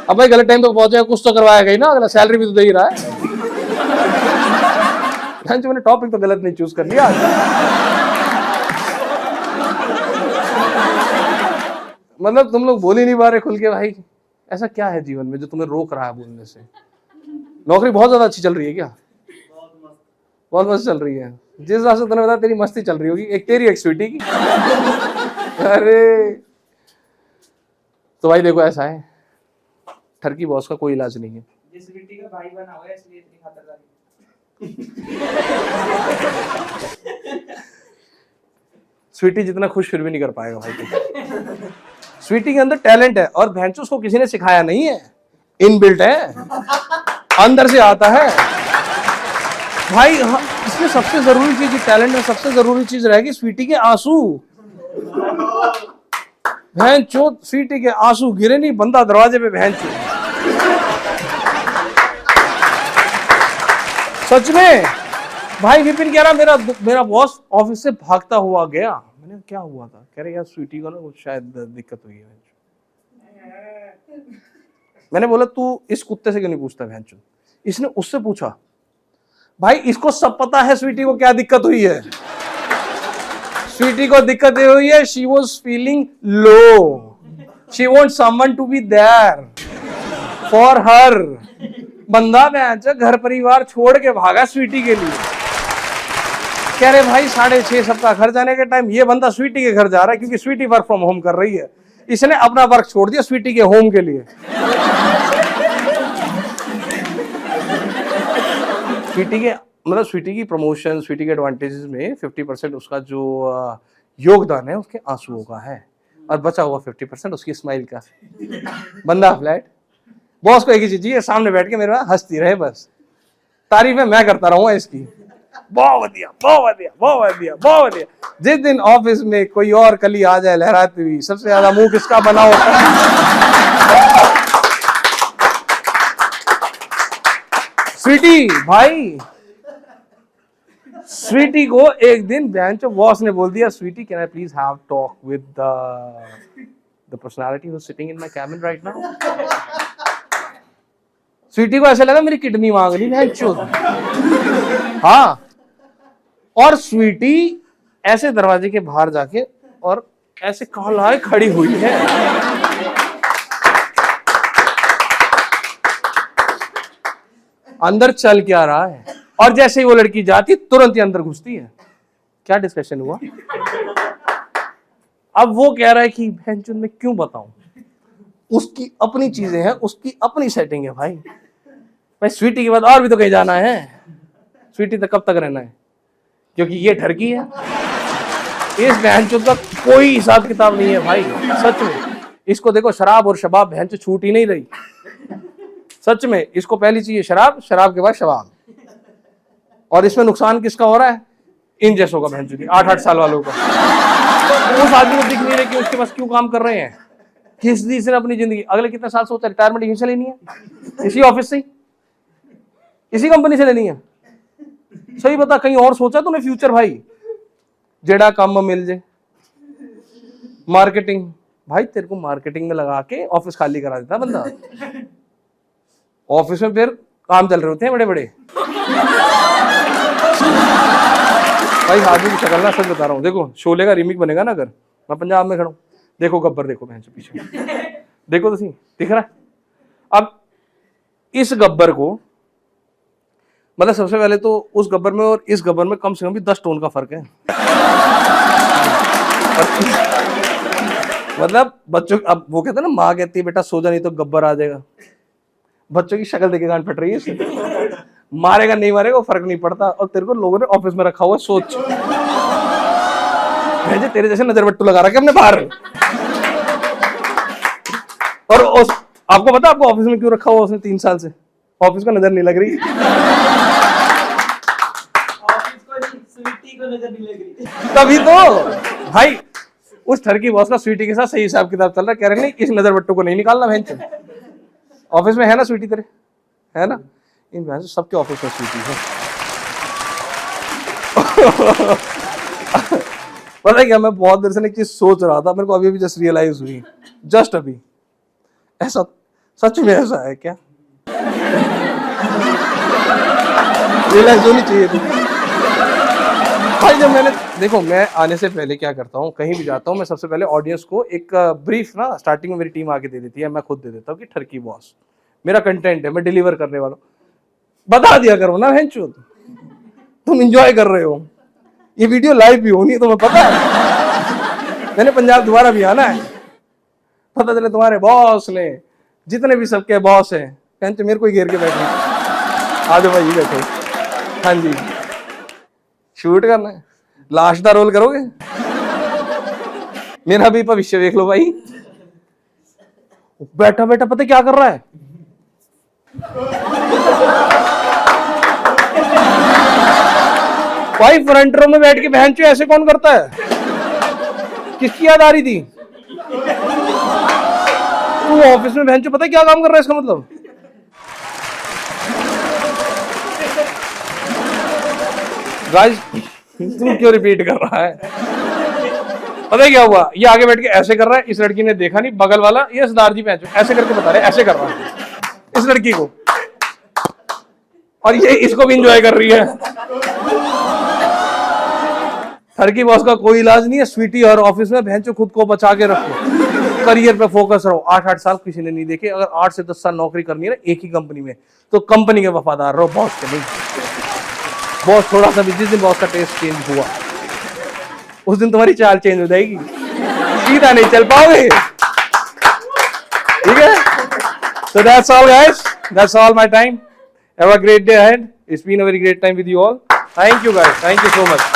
अब भाई गलत टाइम पे पहुंचे, कुछ तो करवाया गई ना, अगला सैलरी भी तो दे ही रहा है। मैंने टॉपिक तो गलत नहीं चूज कर लिया। मतलब तुम लोग बोल ही नहीं पा रहे खुल के भाई, ऐसा क्या है जीवन में जो तुम्हें रोक रहा है बोलने से? नौकरी बहुत ज्यादा अच्छी चल रही है क्या? बहुत मस्त चल रही है। जिस हिसाब से तुमने बताया तेरी मस्ती चल रही होगी, एक तेरी एक स्वीटी की। अरे तो भाई देखो ऐसा है, ठरकी बॉस का कोई इलाज नहीं है। जिस स्वीटी का भाई बना हुआ है इसलिए इतनी खातिरदारी। स्वीटी जितना खुश फिर भी नहीं कर पाएगा भाई। स्वीटी के अंदर टैलेंट है और भैंचो उसको किसी ने सिखाया नहीं है, इनबिल्ट है, अंदर से आता है भाई। हाँ, इसमें सबसे जरूरी चीज टैलेंट में सबसे जरूरी चीज रहेगी स्वीटी के आंसू। भैंचो स्वीटी के आंसू गिरे नहीं, बंदा दरवाजे पे भैंचो। सच में भाई विपिन कह रहा मेरा बॉस ऑफिस से भागता हुआ गया। मैंने क्या हुआ था? कह रहे यार स्वीटी को ना कुछ शायद दिक्कत हुई है। मैंने बोला तू इस कुत्ते से क्यों नहीं पूछता भैंचो? इसने उससे पूछा। भाई इसको सब पता है स्वीटी को क्या दिक्कत हुई है। स्वीटी को दिक्कत ये हुई है, she was feeling low, she want someone to be there for her. बंदा भैंचो घर परिवार छोड़ के भागा स्वीटी के लिए। कह रहे भाई 6.5 सप्ताह घर जाने के टाइम ये बंदा स्वीटी के घर जा रहा है, क्योंकि स्वीटी वर्क फ्रॉम होम कर रही है। इसने अपना वर्क छोड़ दिया स्वीटी के होम के लिए। स्वीटी के मतलब स्वीटी की प्रमोशन, स्वीटी के एडवांटेजेस में 50% उसका जो योगदान है उसके आंसुओं का है, और बचा हुआ 50% उसकी स्माइल का। बंदा फ्लैट, बॉस को एक ही चीज चाहिए, सामने बैठ के मेरे पास हंसती रहे बस, तारीफें मैं करता रहूंगा इसकी। बहुत बढ़िया, बहुत बढ़िया, बहुत बढ़िया, बहुत बढ़िया। जिस दिन ऑफिस में कोई और कली आ जाए लहराती हुई, सबसे ज्यादा मुंह किसका बना होता है? स्वीटी भाई। स्वीटी को एक दिन बेंच बॉस ने बोल दिया, sweetie can I please have talk with the personality who is sitting in my cabin right now. Sweetie को ऐसा लगा मेरी किडनी मांग रही है। हाँ, और स्वीटी ऐसे दरवाजे के बाहर जाके और ऐसे कालाए खड़ी हुई है। अंदर चल क्या रहा है, और जैसे ही वो लड़की जाती तुरंत ही अंदर घुसती है। क्या डिस्कशन हुआ? अब वो कह रहा है कि बहनचोद मैं क्यों बताऊं, उसकी अपनी चीजें हैं, उसकी अपनी सेटिंग है भाई। भाई स्वीटी के बाद और भी तो कहीं जाना है, स्वीटी तक कब तक रहना है, क्योंकि ये ठरकी है। इस बहनचोद का कोई हिसाब किताब नहीं है भाई, सच में। इसको देखो शराब और शबाब बहनचोद छूट ही नहीं रही, सच में। इसको पहली चाहिए शराब, शराब के बाद शबाब। और इसमें नुकसान किसका हो रहा है? इन जैसों का, बहनचोद 8-8 साल वालों का। उस आदमी को दिख नहीं रहे कि उसके पास क्यों काम कर रहे हैं, किस दी इसने अपनी जिंदगी अगले कितने साल सोचा रिटायरमेंट यहीं से लेनी है, इसी ऑफिस से, इसी कंपनी से लेनी है। सही बता, कहीं और सोचा तूने फ्यूचर भाई? जेड़ा काम मिल जाए। मार्केटिंग भाई, तेरे को मार्केटिंग में लगा के ऑफिस खाली करा देता बंदा। ऑफिस में फिर काम चल रहे होते हैं बड़े बड़े भाई। आदमी की शक्ल ना, सच बता रहा हूँ। देखो शोले का रीमेक बनेगा ना, अगर मैं पंजाब में खड़ा हूँ, देखो गब्बर, देखो बहन पीछे देखो तो सही, दिख रहा है? अब इस गब्बर को, मतलब सबसे पहले तो उस गब्बर में और इस गब्बर में कम से कम भी 10 टोन का फर्क है। मतलब बच्चों, अब वो कहते हैं ना, माँ कहती है बेटा सो जा नहीं तो गब्बर आ जाएगा। बच्चों की शक्ल देखे गांड फट रही है इससे। मारेगा नहीं मारेगा वो फर्क नहीं पड़ता, और तेरे को लोगों ने ऑफिस में रखा हुआ है, सोच। भेजे तेरे जैसे नजर बट्टू लगा रखे हमने बाहर। और आपको पता आपको ऑफिस में क्यों रखा हुआ उसने 3 साल से? ऑफिस को नजर नहीं लग रही। ऑफिस को नहीं, स्वीटी को नजर नहीं लग रही। तभी तो भाई उस ठरकी बॉस का स्वीटी के साथ सही हिसाब किताब चल रहा है, कह रहे नहीं इस नजर बट्टू को नहीं निकालना बहन। ऑफिस में है ना स्वीटी तेरे, है ना? इन बहन सबके ऑफिस में स्वीटी है। पता है क्या, मैं बहुत देर से एक चीज सोच रहा था, मेरे को अभी अभी जस्ट रियलाइज हुई, जस्ट अभी। ऐसा सच में ऐसा है क्या? रियलाइज होनी चाहिए थी भाई। जब मैंने देखो, मैं आने से पहले क्या करता हूँ, कहीं भी जाता हूँ मैं सबसे पहले ऑडियंस को एक ब्रीफ ना स्टार्टिंग में मेरी टीम आके दे देती है, मैं खुद दे देता हूँ कि ठरकी बॉस मेरा कंटेंट है, मैं डिलीवर करने वाला हूँ। बता दिया करो ना भेंचो, तुम एंजॉय कर रहे हो, ये वीडियो लाइव भी होनी है तुम्हें पता है। मैंने पंजाब दोबारा भी आना है, पता चले तुम्हारे बॉस ने, जितने भी सबके बॉस हैं भेंचो मेरे को ही घेर के बैठे। आ जाओ भाई बैठो। हाँ जी, शूट करना है, लास्ट का रोल करोगे? मेरा भी भविष्य देख लो भाई। बैठा बैठा पता क्या कर रहा है, भाई फ्रंट रो में बैठ के बहन चो ऐसे कौन करता है? किसकी याद आ रही थी? तू ऑफिस में बहन चो पता क्या काम कर रहा है, इसका मतलब गाइस तू क्यों रिपीट कर रहा है? पता है क्या हुआ, ये आगे बैठ के ऐसे कर रहा है, इस लड़की ने देखा नहीं, बगल वाला ये सरदार जी पहन ऐसे करके बता रहे, ऐसे कर रहा है इस लड़की को, और ये इसको भी एंजॉय कर रही है। ठरकी बॉस का कोई इलाज नहीं है, स्वीटी और ऑफिस में बहन चो खुद को बचा के रखो, करियर पे फोकस रहो। 8-8 साल किसी ने नहीं देखे, अगर 8 से 10 साल नौकरी करनी है ना एक ही कंपनी में, तो कंपनी के वफादार रहो, बॉस के नहीं। बॉस थोड़ा सा भी, जिस दिन बॉस का टेस्ट चेंज हुआ उस दिन तुम्हारी चाल चेंज हो जाएगी, सीधा नहीं चल पाओगे, ठीक है? So that's all guys, that's all my time. Have a great day ahead. It's been a very great time with you all. Thank you guys, thank you so much.